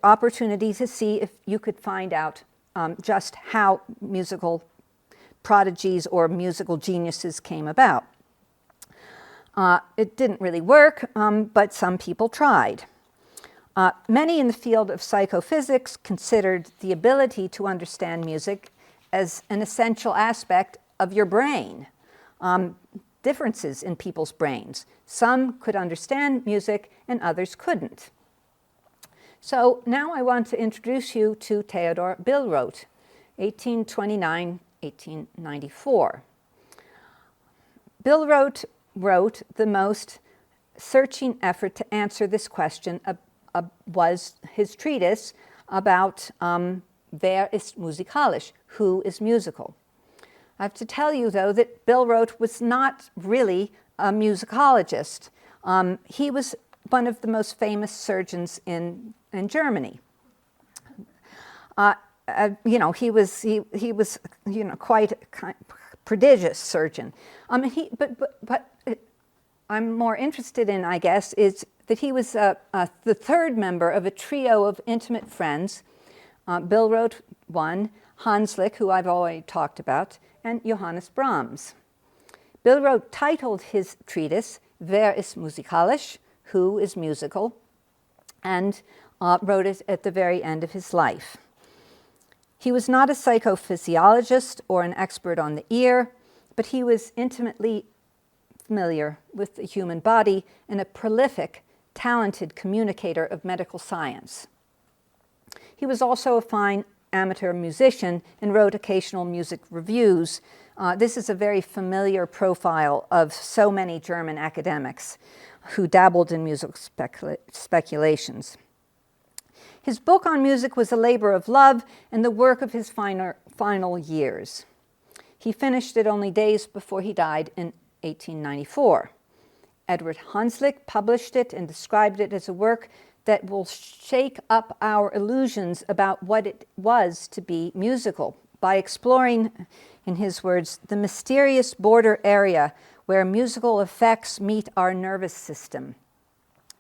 opportunity to see if you could find out just how musical prodigies or musical geniuses came about. It didn't really work, but some people tried. Many in the field of psychophysics considered the ability to understand music as an essential aspect of your brain. Differences in people's brains. Some could understand music and others couldn't. So now I want to introduce you to Theodor Billroth, 1829-1894. Billroth wrote the most searching effort to answer this question was his treatise about Wer ist musikalisch, who is musical. I have to tell you, though, that Billroth was not really a musicologist. He was one of the most famous surgeons in Germany. He was quite a prodigious surgeon. But I'm more interested in, I guess, is that he was the third member of a trio of intimate friends. Billroth, one, Hanslick, who I've already talked about, and Johannes Brahms. Billroth titled his treatise Wer ist musikalisch, who is musical, and wrote it at the very end of his life. He was not a psychophysiologist or an expert on the ear, but he was intimately familiar with the human body and a prolific, talented communicator of medical science. he was also a fine amateur musician and wrote occasional music reviews. This is a very familiar profile of so many German academics who dabbled in musical speculations. His book on music was a labor of love and the work of his final years. He finished it only days before he died in 1894. Edward Hanslick published it and described it as a work that will shake up our illusions about what it was to be musical by exploring, in his words, the mysterious border area where musical effects meet our nervous system.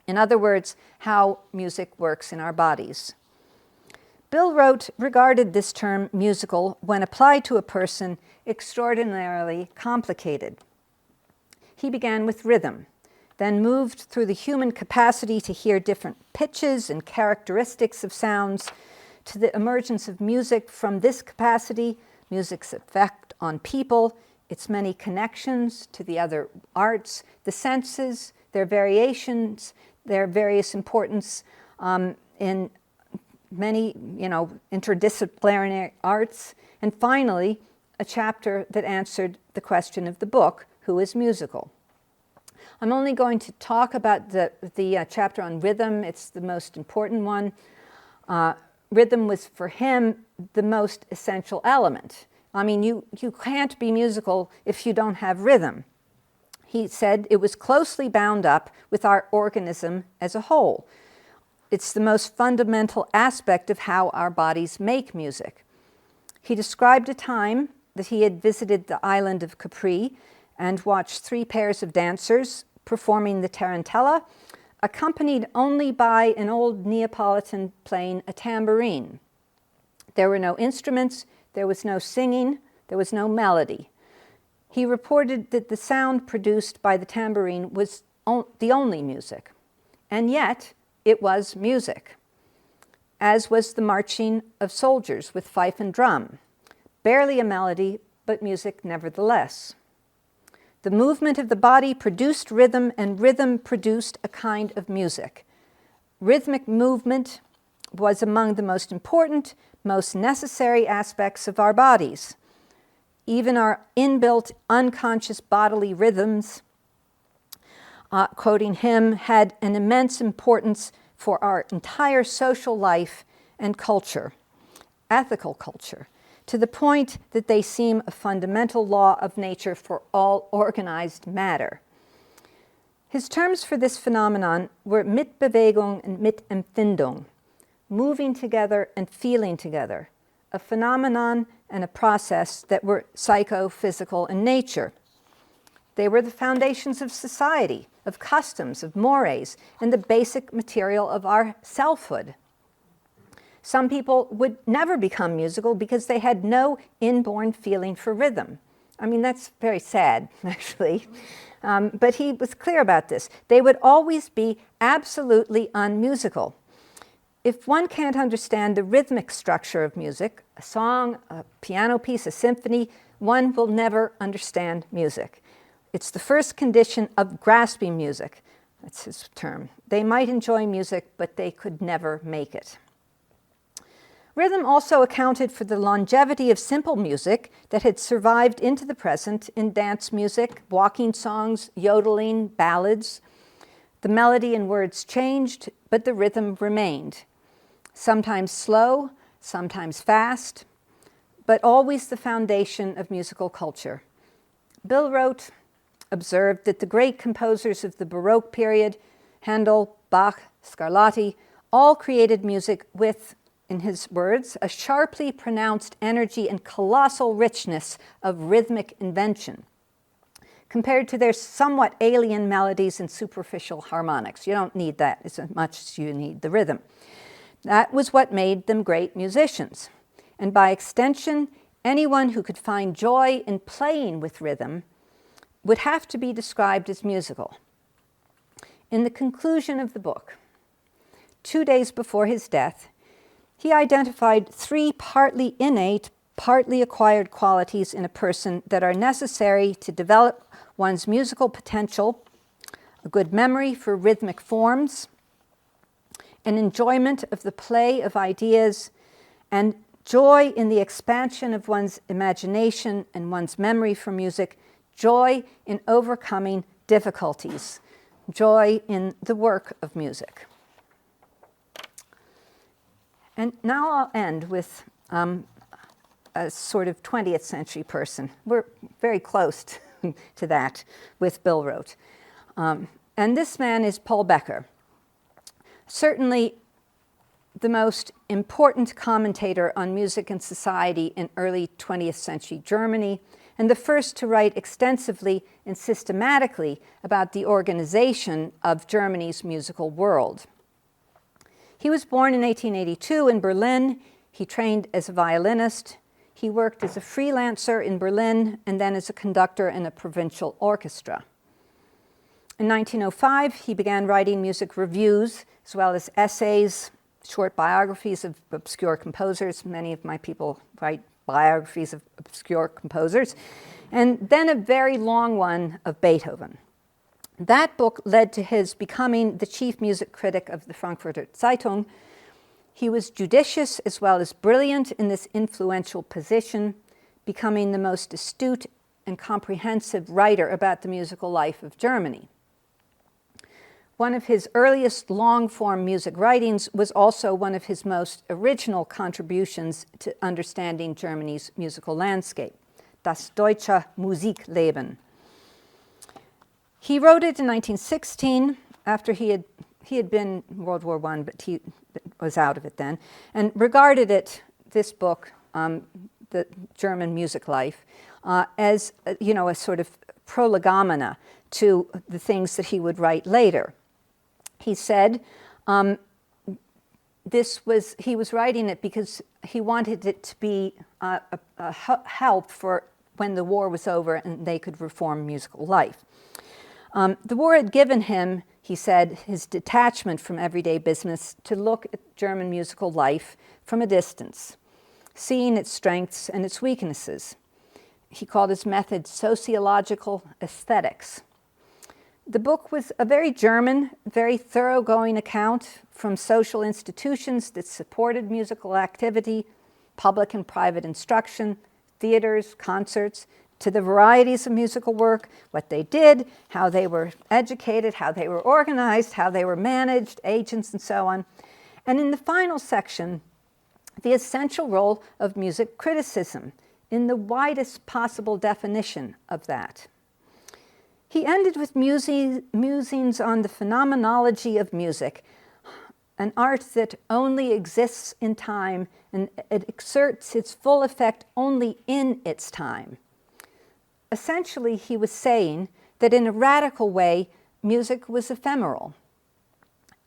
In other words, how music works in our bodies. Bill regarded this term musical, when applied to a person, extraordinarily complicated. He began with rhythm, then moved through the human capacity to hear different pitches and characteristics of sounds, to the emergence of music from this capacity, music's effect on people, its many connections to the other arts, the senses, their variations, their various importance in many, interdisciplinary arts, and finally, a chapter that answered the question of the book, who is musical? I'm only going to talk about the chapter on rhythm. It's the most important one. Rhythm was, for him, the most essential element. I mean, you can't be musical if you don't have rhythm. He said it was closely bound up with our organism as a whole. It's the most fundamental aspect of how our bodies make music. He described a time that he had visited the island of Capri and watched 3 pairs of dancers performing the tarantella, accompanied only by an old Neapolitan playing a tambourine. There were no instruments, there was no singing, there was no melody. He reported that the sound produced by the tambourine was the only music, and yet it was music, as was the marching of soldiers with fife and drum. Barely a melody, but music nevertheless. The movement of the body produced rhythm, and rhythm produced a kind of music. Rhythmic movement was among the most important, most necessary aspects of our bodies. Even our inbuilt, unconscious bodily rhythms, quoting him, had an immense importance for our entire social life and culture, ethical culture, to the point that they seem a fundamental law of nature for all organized matter. His terms for this phenomenon were Mitbewegung and Mitempfindung, moving together and feeling together, a phenomenon and a process that were psychophysical in nature. They were the foundations of society, of customs, of mores, and the basic material of our selfhood. Some people would never become musical because they had no inborn feeling for rhythm. I mean, that's very sad, actually. But he was clear about this. They would always be absolutely unmusical. If one can't understand the rhythmic structure of music, a song, a piano piece, a symphony, one will never understand music. It's the first condition of grasping music. That's his term. They might enjoy music, but they could never make it. Rhythm also accounted for the longevity of simple music that had survived into the present in dance music, walking songs, yodeling, ballads. The melody and words changed, but the rhythm remained. Sometimes slow, sometimes fast, but always the foundation of musical culture. Bill observed that the great composers of the Baroque period, Handel, Bach, Scarlatti, all created music with, in his words, a sharply pronounced energy and colossal richness of rhythmic invention, compared to their somewhat alien melodies and superficial harmonics. You don't need that as much as you need the rhythm. That was what made them great musicians. And by extension, anyone who could find joy in playing with rhythm would have to be described as musical. In the conclusion of the book, 2 days before his death, he identified 3 partly innate, partly acquired qualities in a person that are necessary to develop one's musical potential: a good memory for rhythmic forms, an enjoyment of the play of ideas, and joy in the expansion of one's imagination and one's memory for music, joy in overcoming difficulties, joy in the work of music. And now I'll end with a sort of 20th century person. We're very close to that with Billroth. And this man is Paul Becker, certainly the most important commentator on music and society in early 20th century Germany, and the first to write extensively and systematically about the organization of Germany's musical world. He was born in 1882 in Berlin. He trained as a violinist. He worked as a freelancer in Berlin and then as a conductor in a provincial orchestra. In 1905, he began writing music reviews as well as essays, short biographies of obscure composers. Many of my people write biographies of obscure composers. And then a very long one of Beethoven. That book led to his becoming the chief music critic of the Frankfurter Zeitung. He was judicious as well as brilliant in this influential position, becoming the most astute and comprehensive writer about the musical life of Germany. One of his earliest long-form music writings was also one of his most original contributions to understanding Germany's musical landscape, Das Deutsche Musikleben. He wrote it in 1916 after he had been in World War I, but he was out of it then, and regarded it, this book, The German Music Life, as a sort of prolegomena to the things that he would write later. He said he was writing it because he wanted it to be a help for when the war was over and they could reform musical life. The war had given him, he said, his detachment from everyday business to look at German musical life from a distance, seeing its strengths and its weaknesses. He called his method sociological aesthetics. The book was a very German, very thoroughgoing account from social institutions that supported musical activity, public and private instruction, theaters, concerts, to the varieties of musical work, what they did, how they were educated, how they were organized, how they were managed, agents, and so on. And in the final section, the essential role of music criticism in the widest possible definition of that. He ended with musings on the phenomenology of music, an art that only exists in time and it exerts its full effect only in its time. Essentially, he was saying that in a radical way, music was ephemeral.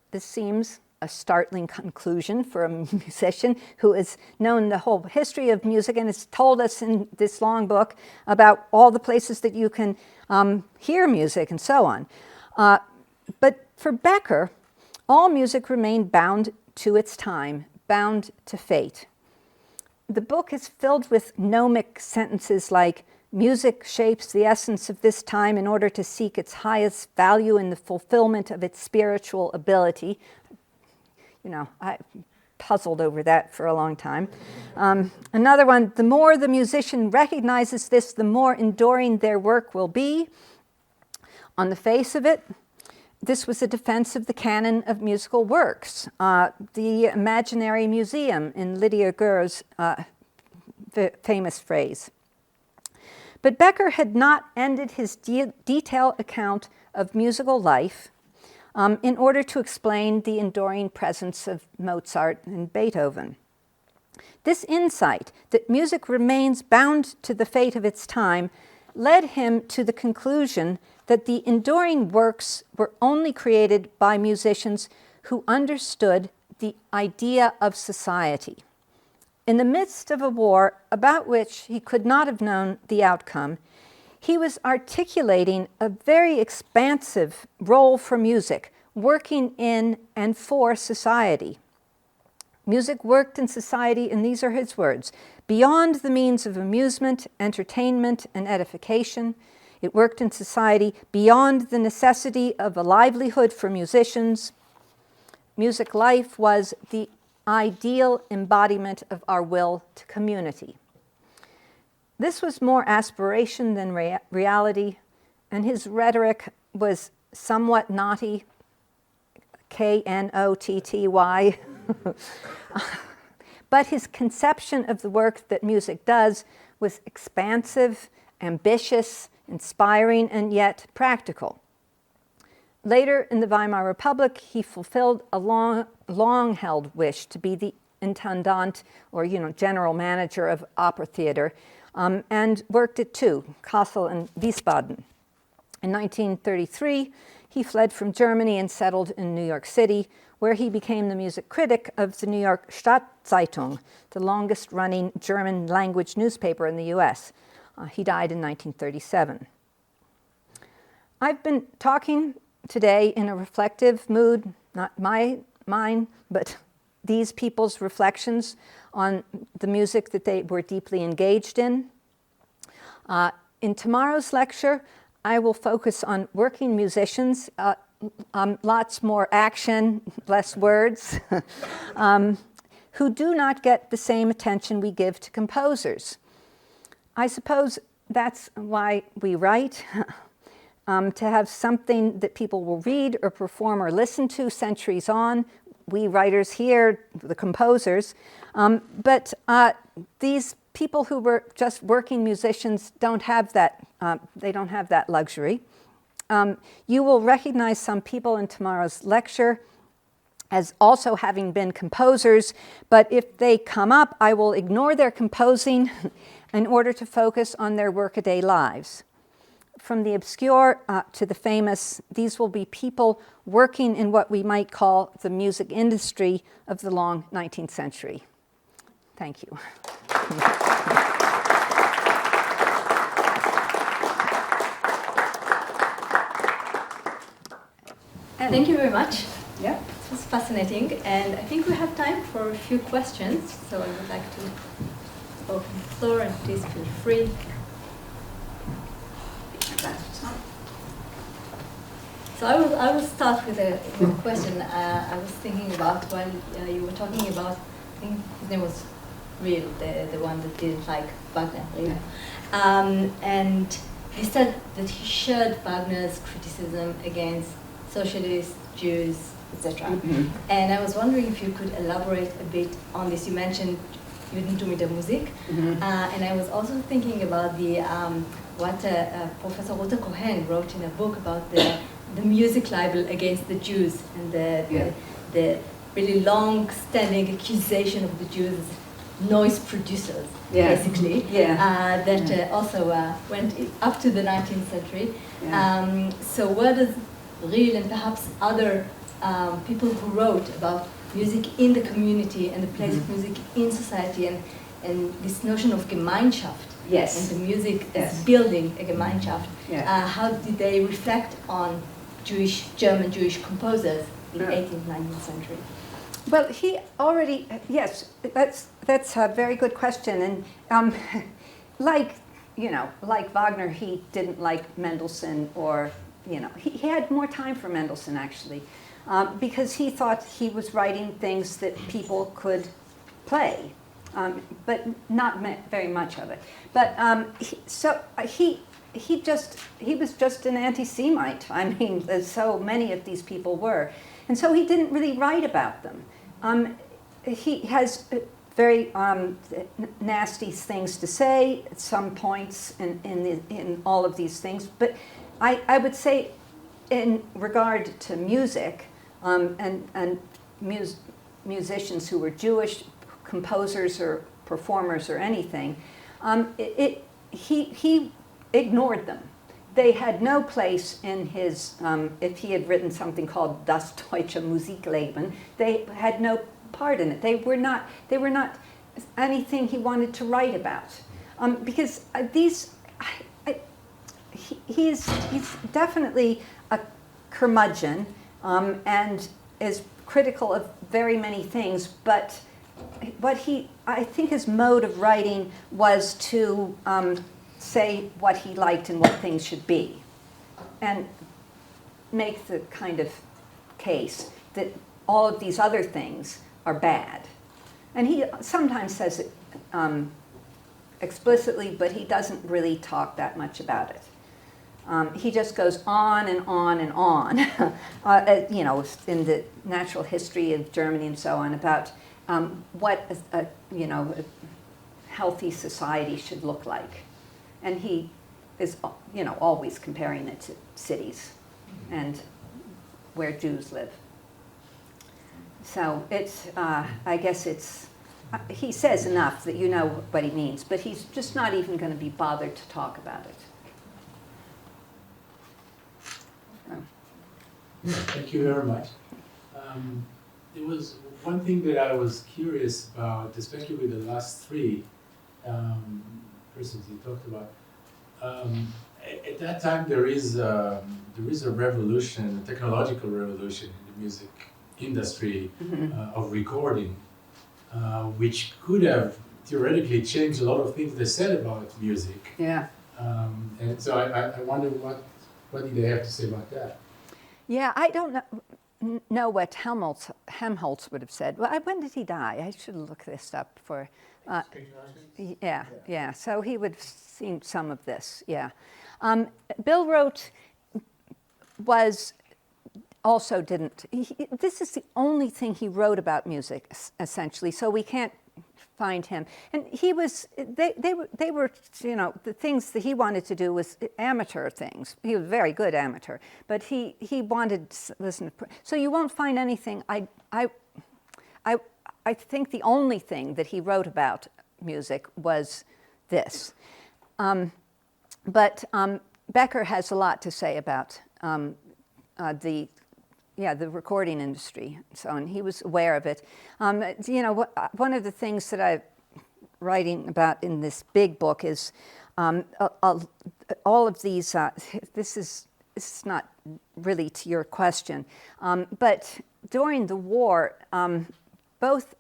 This seems a startling conclusion for a musician who has known the whole history of music and has told us in this long book about all the places that you can hear music and so on. But for Becker, all music remained bound to its time, bound to fate. The book is filled with gnomic sentences like, music shapes the essence of this time in order to seek its highest value in the fulfillment of its spiritual ability. I puzzled over that for a long time. Another one, the more the musician recognizes this, the more enduring their work will be. On the face of it, this was a defense of the canon of musical works. The imaginary museum in Lydia Gur's famous phrase. But Becker had not ended his detailed account of musical life in order to explain the enduring presence of Mozart and Beethoven. This insight that music remains bound to the fate of its time led him to the conclusion that the enduring works were only created by musicians who understood the idea of society. In the midst of a war about which he could not have known the outcome, he was articulating a very expansive role for music, working in and for society. Music worked in society, and these are his words, beyond the means of amusement, entertainment, and edification. It worked in society beyond the necessity of a livelihood for musicians. music life was the ideal embodiment of our will to community. This was more aspiration than reality, and his rhetoric was somewhat knotty, K-N-O-T-T-Y. But his conception of the work that music does was expansive, ambitious, inspiring, and yet practical. Later in the Weimar Republic, he fulfilled a long-held wish to be the intendant, or general manager of opera theater, and worked at two, Kassel and Wiesbaden. In 1933, he fled from Germany and settled in New York City, where he became the music critic of the New York Stadtzeitung, the longest-running German-language newspaper in the U.S. He died in 1937. I've been talking today in a reflective mood, not mine, but these people's reflections on the music that they were deeply engaged in. In tomorrow's lecture, I will focus on working musicians, lots more action, less words, who do not get the same attention we give to composers. I suppose that's why we write, to have something that people will read or perform or listen to centuries on. We writers here, the composers, but these people who were just working musicians don't have that. They don't have that luxury. You will recognize some people in tomorrow's lecture as also having been composers, but if they come up, I will ignore their composing in order to focus on their workaday lives. From the obscure to the famous, these will be people working in what we might call the music industry of the long 19th century. Thank you. Thank you very much. Yeah. It was fascinating, and I think we have time for a few questions, so I would like to open the floor, and please feel free. So I will start with a question I was thinking about when you were talking about, I think his name was Real, the one that didn't like Wagner, Real. And he said that he shared Wagner's criticism against socialists, Jews, etc. Mm-hmm. And I was wondering if you could elaborate a bit on this. You mentioned Judentum mit der Musik, mm-hmm. And I was also thinking about the what Professor Ruta Cohen wrote in a book about the music libel against the Jews and the really long-standing accusation of the Jews as noise producers, basically, that also went up to the 19th century. Yeah. So where does Riel and perhaps other people who wrote about music in the community and the place mm-hmm. of music in society and this notion of Gemeinschaft, yes. and the music as building a Gemeinschaft, how did they reflect on German Jewish composers in the 18th, 19th century? Well, he already, yes, that's a very good question. And like Wagner, he didn't like Mendelssohn, or, he had more time for Mendelssohn, actually, because he thought he was writing things that people could play, but not very much of it. But he was just an anti-Semite. I mean, as so many of these people were. And so he didn't really write about them. He has very nasty things to say at some points in all of these things. But I would say in regard to music and musicians who were Jewish, composers or performers or anything, he ignored them. They had no place in his, if he had written something called Das Deutsche Musikleben, they had no part in it. They were not anything he wanted to write about. Because he's definitely a curmudgeon and is critical of very many things, but I think his mode of writing was to say what he liked and what things should be, and make the kind of case that all of these other things are bad. And he sometimes says it explicitly, but he doesn't really talk that much about it. He just goes on and on and on, you know, in the natural history of Germany and so on, about what a healthy society should look like. And he is, you know, always comparing it to cities and where Jews live. So it's, I guess it's, he says enough that you know what he means, but he's just not even going to be bothered to talk about it. Thank you very much. There was one thing that I was curious about, especially with the last three persons you talked about. At that time, there is a revolution, a technological revolution in the music industry of recording, which could have theoretically changed a lot of things they said about music. Yeah. And so I wonder what did they have to say about that? Yeah, I don't know what Helmholtz would have said. Well, when did he die? I should look this up for. Yeah. So he would have seen some of this. Yeah. Bill Rote also didn't. This is the only thing he wrote about music, essentially. So we can't find him. And he was. They were. You know, the things that he wanted to do was amateur things. He was a very good amateur, but he wanted to listen. So you won't find anything. I think the only thing that he wrote about music was this. But Becker has a lot to say about the recording industry. So, and he was aware of it. You know, one of the things that I'm writing about in this big book is all of these. This is not really to your question, but during the war, both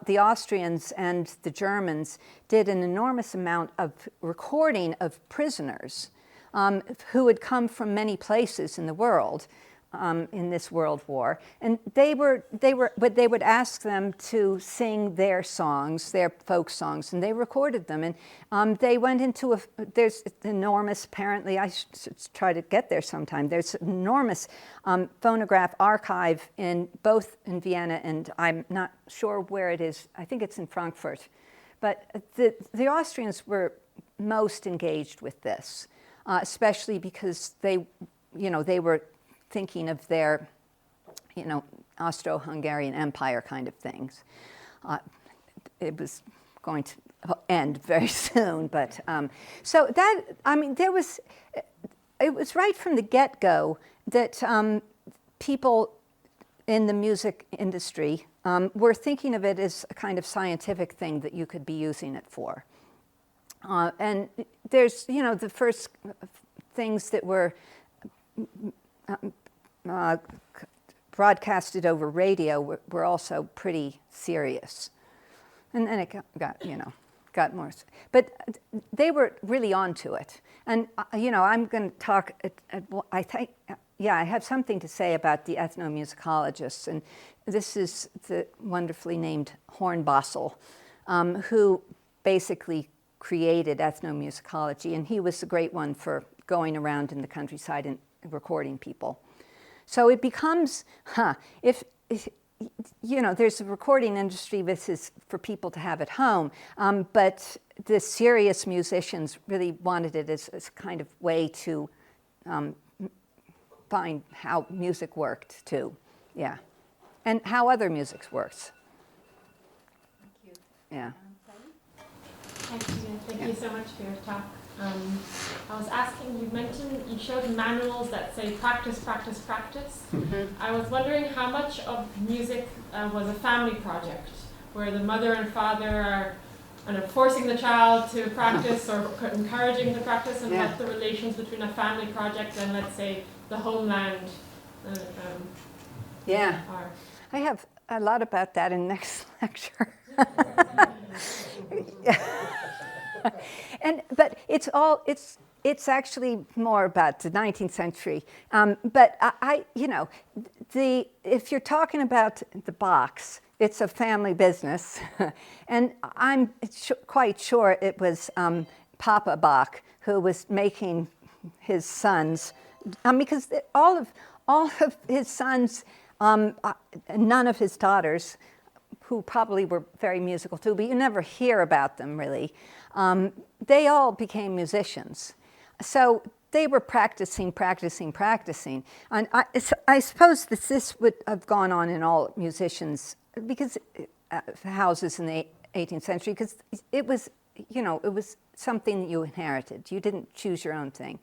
the Austrians and the Germans did an enormous amount of recording of prisoners who had come from many places in the world in this World War, and they would ask them to sing their songs, their folk songs, and they recorded them. And they went into there's enormous. Apparently, I should try to get there sometime. There's an enormous phonograph archive both in Vienna, and I'm not sure where it is. I think it's in Frankfurt, but the Austrians were most engaged with this, especially because they were thinking of their, Austro-Hungarian Empire kind of things. It was going to end very soon, but so that, it was right from the get-go that people in the music industry were thinking of it as a kind of scientific thing that you could be using it for. And there's, the first things that were broadcasted over radio were also pretty serious, and then it got more. But they were really onto it, and I'm going to talk. I have something to say about the ethnomusicologists, and this is the wonderfully named Hornbostel, who basically created ethnomusicology, and he was the great one for going around in the countryside and recording people. So it becomes, if there's a recording industry, this is for people to have at home, but the serious musicians really wanted it as a kind of way to find how music worked too, and how other music works. Thank you. Yeah. Thank you so much for your talk. I was asking, you showed manuals that say practice, practice, practice. Mm-hmm. I was wondering how much of music was a family project, where the mother and father are kind of forcing the child to practice or encouraging the practice, and what the relations between a family project and, let's say, the homeland are. I have a lot about that in next lecture. But it's it's actually more about the 19th century. But if you're talking about the box, it's a family business. And I'm quite sure it was Papa Bach who was making his sons, because all of his sons, none of his daughters, who probably were very musical too, but you never hear about them really, they all became musicians. So they were practicing. And I suppose that this would have gone on in all musicians' because houses in the 18th century, because it was something that you inherited. You didn't choose your own thing.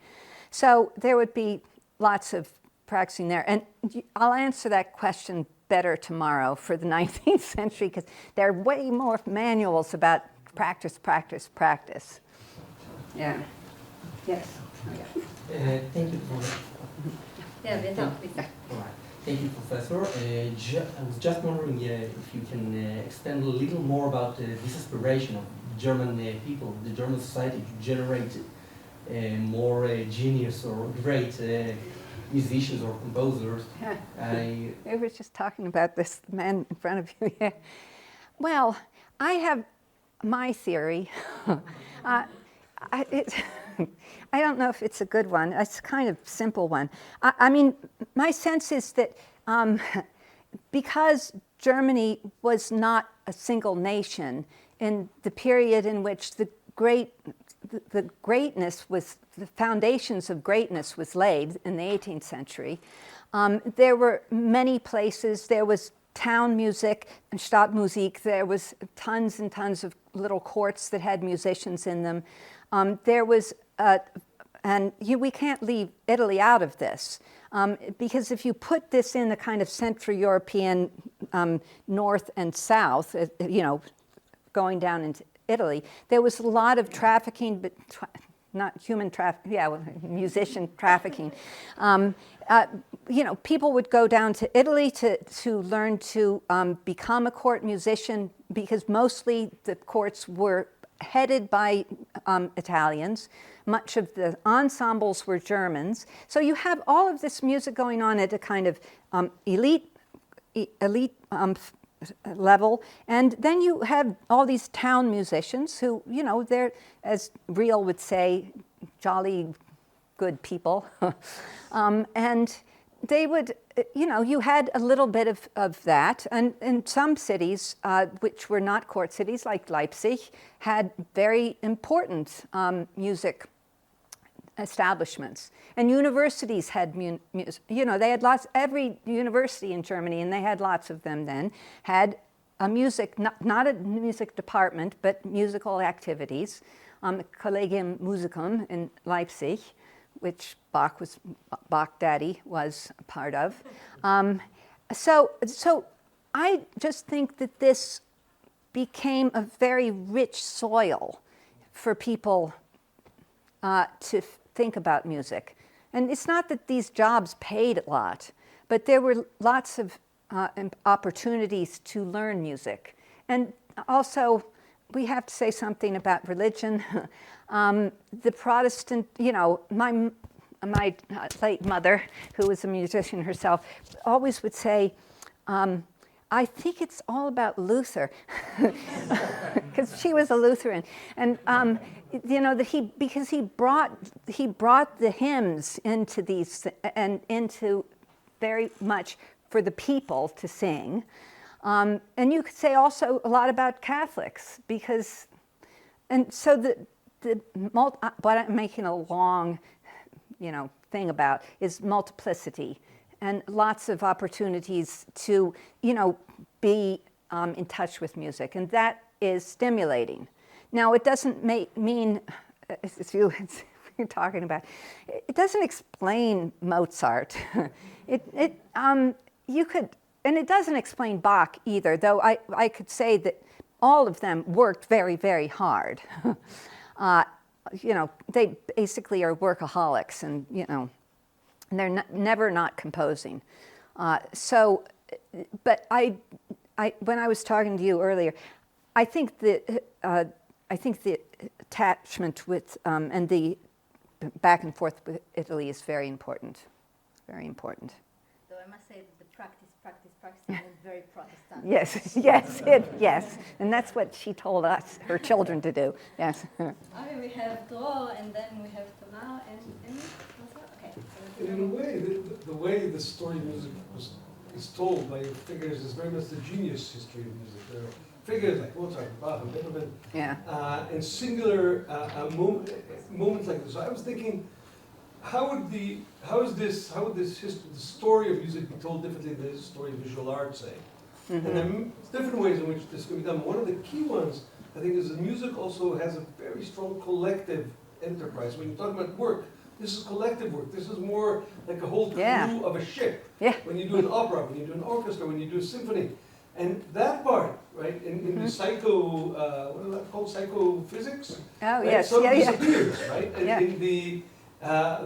So there would be lots of practicing there. And I'll answer that question better tomorrow for the 19th century, because there are way more manuals about practice. Yeah. Yes. Thank you for Beethoven, please. all right. Thank you, Professor. I was just wondering if you can extend a little more about this aspiration of German people, the German society, to generate more genius or great musicians or composers. I was just talking about this man in front of you. Yeah. Well, I have my theory. I don't know if it's a good one. It's kind of a simple one. I mean, my sense is that because Germany was not a single nation in the period in which the greatness was, the foundations of greatness was laid in the 18th century, there were many places. There was town music and Stadtmusik. There was tons and tons of little courts that had musicians in them. There was, we can't leave Italy out of this, because if you put this in the kind of Central European north and south, going down into Italy, there was a lot of trafficking, but not human trafficking, musician trafficking. People would go down to Italy to learn to become a court musician, because mostly the courts were headed by Italians. Much of the ensembles were Germans. So you have all of this music going on at a kind of elite level. And then you have all these town musicians who, they're, as Reel would say, jolly good people. And they would, you had a little bit of that. And in some cities, which were not court cities, like Leipzig, had very important music establishments. And universities had they had lots. Every university in Germany, and they had lots of them then, had a music, not a music department, but musical activities. Collegium Musicum in Leipzig, which Bach Daddy was a part of. So I just think that this became a very rich soil for people to think about music. And it's not that these jobs paid a lot, but there were lots of opportunities to learn music. And also, we have to say something about religion. The Protestant, my late mother, who was a musician herself, always would say, I think it's all about Luther, because she was a Lutheran, and that because he brought the hymns into these and into very much for the people to sing, and you could say also a lot about Catholics, because, and so what I'm making a long, thing about is multiplicity. And lots of opportunities to, be in touch with music, and that is stimulating. Now, it doesn't mean, as you're talking about, it doesn't explain Mozart. You could, and it doesn't explain Bach either. Though I could say that all of them worked very, very hard. They basically are workaholics, and and they're never not composing. But when I was talking to you earlier, I think the attachment with and the back and forth with Italy is very important, very important. Though I must say that the practice is very Protestant. Yes, yes, and that's what she told us, her children, to do. Yes. Okay, we have Dror, and then we have Thomas and okay. So In a way, the way the story of music is told by figures is very much the genius history of music. There are figures like Mozart, Bach, and Beethoven, and singular moments like this. So I was thinking, how would the story of music be told differently than the story of visual art, say? And there are different ways in which this can be done. One of the key ones, I think, is that music also has a very strong collective enterprise. When you talk about work, this is collective work. This is more like a whole crew of a ship. Yeah. When you do an opera, when you do an orchestra, when you do a symphony. And that part, right, in the what is that called, psychophysics? Oh, right, yes. sort of Yeah. disappears, right? And Yeah. in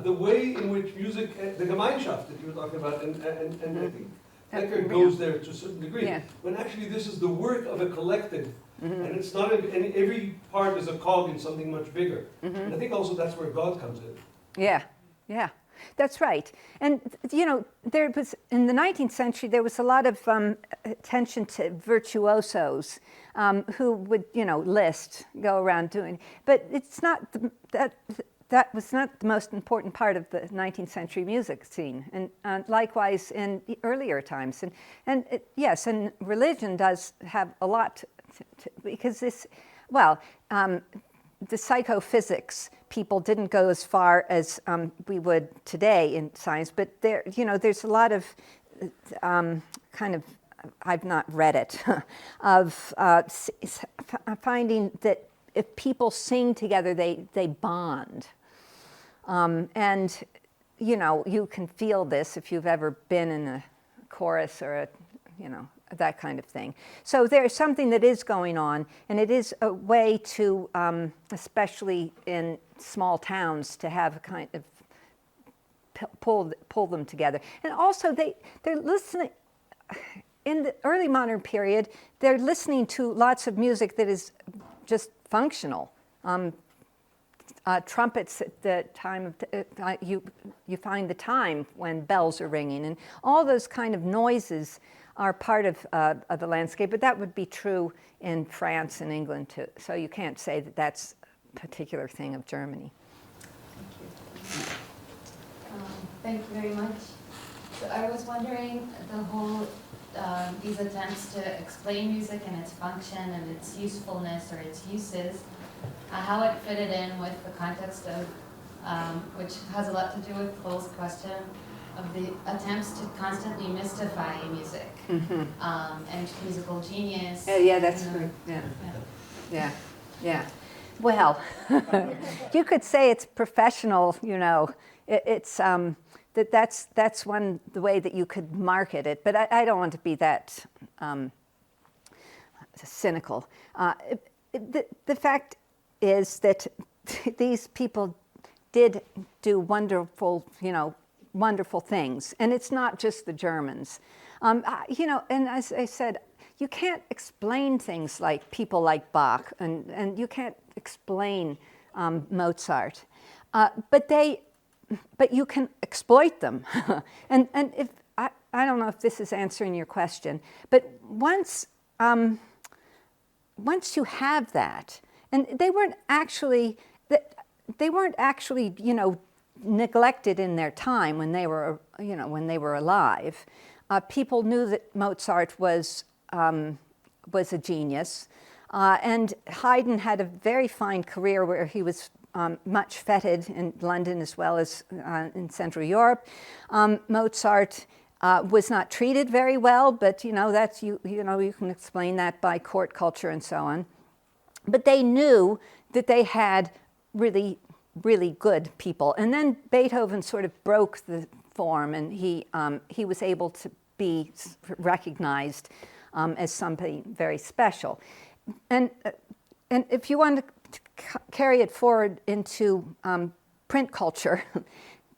the way in which music, the Gemeinschaft that you were talking about, and I think Becker goes there to a certain degree, when actually this is the work of a collective, and it's not, and every part is a cog in something much bigger. And I think also that's where God comes in. Yeah, that's right. And, you know, there was, in the 19th century, there was a lot of attention to virtuosos who would, you know, go around doing, but it's not, that was not the most important part of the 19th century music scene, and likewise in the earlier times. And yes, and religion does have a lot because this, well, the psychophysics people didn't go as far as we would today in science, but there, you know, there's a lot of kind of, I've not read it, of finding that if people sing together, they bond. And, you know, you can feel this if you've ever been in a chorus or a, you know, that kind of thing. So there's something that is going on, and it is a way to, especially in small towns, to have a kind of pull them together. And also they're listening, in the early modern period, they're listening to lots of music that is just functional. Trumpets at the time of, you find the time when bells are ringing, and all those kind of noises are part of the landscape, but that would be true in France and England too. So you can't say that that's a particular thing of Germany. Thank you. Thank you very much. So I was wondering, the whole, these attempts to explain music and its function and its usefulness or its uses, how it fitted in with the context of, which has a lot to do with Paul's question, of the attempts to constantly mystify music and musical genius. Yeah, that's right. Yeah. Well, you could say it's professional. You know, it's that's the way that you could market it. But I don't want to be that cynical. The fact is that these people did do wonderful, wonderful things, and it's not just the Germans. You know, and as I said, you can't explain things like people like Bach, and you can't explain Mozart, but you can exploit them. and if I don't know if this is answering your question, but once you have that, and they weren't actually neglected in their time when they were alive. People knew that Mozart was a genius, and Haydn had a very fine career where he was much feted in London as well as in Central Europe. Mozart was not treated very well, but that's you can explain that by court culture and so on. But they knew that they had really, really good people. And then Beethoven sort of broke the form, and he was able to be recognized as somebody very special. And if you want to carry it forward into print culture,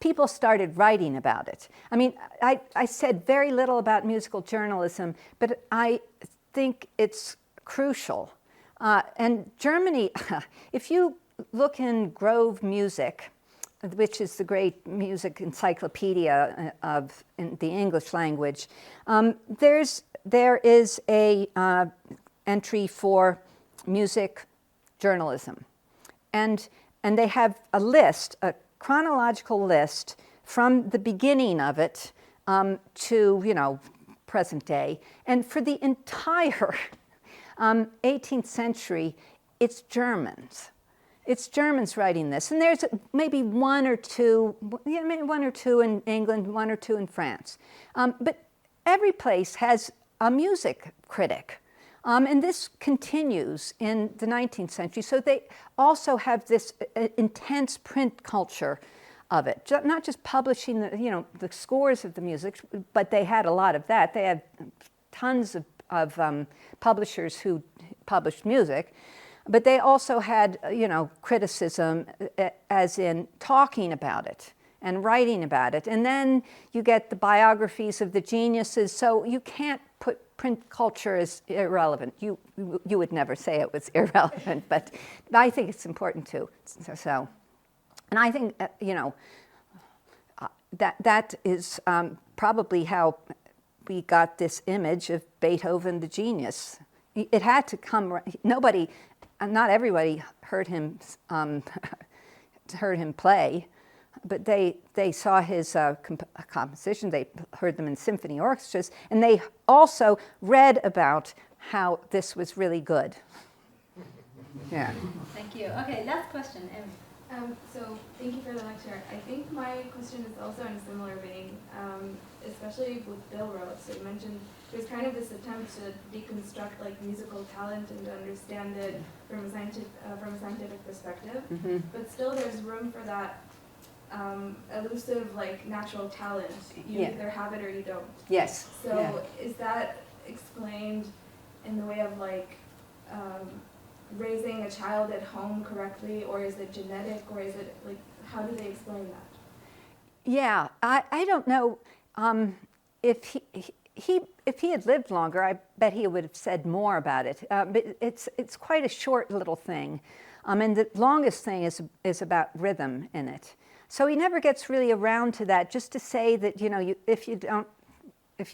people started writing about it. I mean, I said very little about musical journalism, but I think it's crucial. And Germany, if you look in Grove music, which is the great music encyclopedia in the English language, there is a entry for music journalism, and they have a list, a chronological list from the beginning of it to present day, and for the entire 18th century, it's Germans. It's Germans writing this, and there's maybe one or two in England, one or two in France. But every place has a music critic, and this continues in the 19th century. So they also have this intense print culture of it, not just publishing the scores of the music, but they had a lot of that. They had tons of publishers who published music. But they also had, criticism, as in talking about it and writing about it. And then you get the biographies of the geniuses. So you can't put print culture as irrelevant. You would never say it was irrelevant, but I think it's important too. So, and I think that is probably how we got this image of Beethoven, the genius. It had to come. Not everybody heard him play, but they saw his composition. They heard them in symphony orchestras, and they also read about how this was really good. Yeah. Thank you. Okay, last question, Emily. So thank you for the lecture. I think my question is also in a similar vein, especially with Bill wrote. So you mentioned there's kind of this attempt to deconstruct like musical talent and to understand it from a scientific perspective. Mm-hmm. But still, there's room for that elusive like natural talent. You either have it or you don't. Yes. So is that explained in the way of like raising a child at home correctly, or is it genetic, or is it like, how do they explain that? Yeah, I don't know if he had lived longer, I bet he would have said more about it. But it's quite a short little thing, and the longest thing is about rhythm in it. So he never gets really around to that. Just to say that if you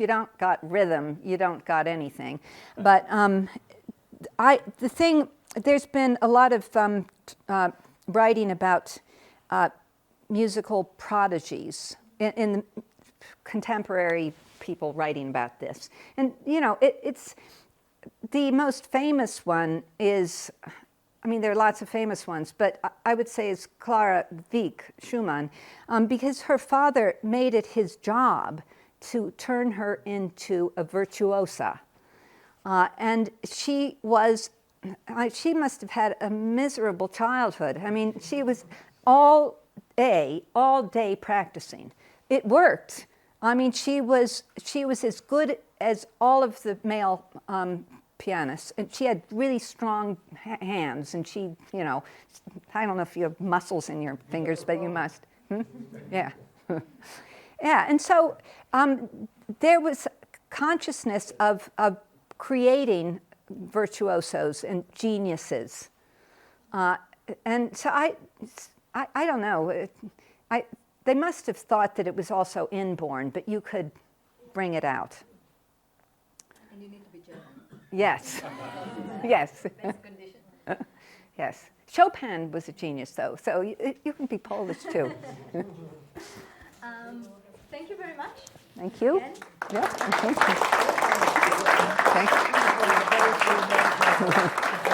don't got rhythm, you don't got anything. But there's been a lot of writing about musical prodigies in the contemporary people writing about this. And, it's the most famous one is, there are lots of famous ones, but I would say is Clara Wieck Schumann, because her father made it his job to turn her into a virtuosa. And she must have had a miserable childhood. She was all day practicing. It worked. She was as good as all of the male pianists, and she had really strong hands. And she, I don't know if you have muscles in your fingers, but you must. Yeah, yeah. And so there was consciousness of creating virtuosos and geniuses, and so I don't know. They must have thought that it was also inborn, but you could bring it out. And you need to be German. Yes, yes, Best condition. yes. Chopin was a genius, though, so you can be Polish too. Thank you very much. Thank you. Again. Yeah. Thank you.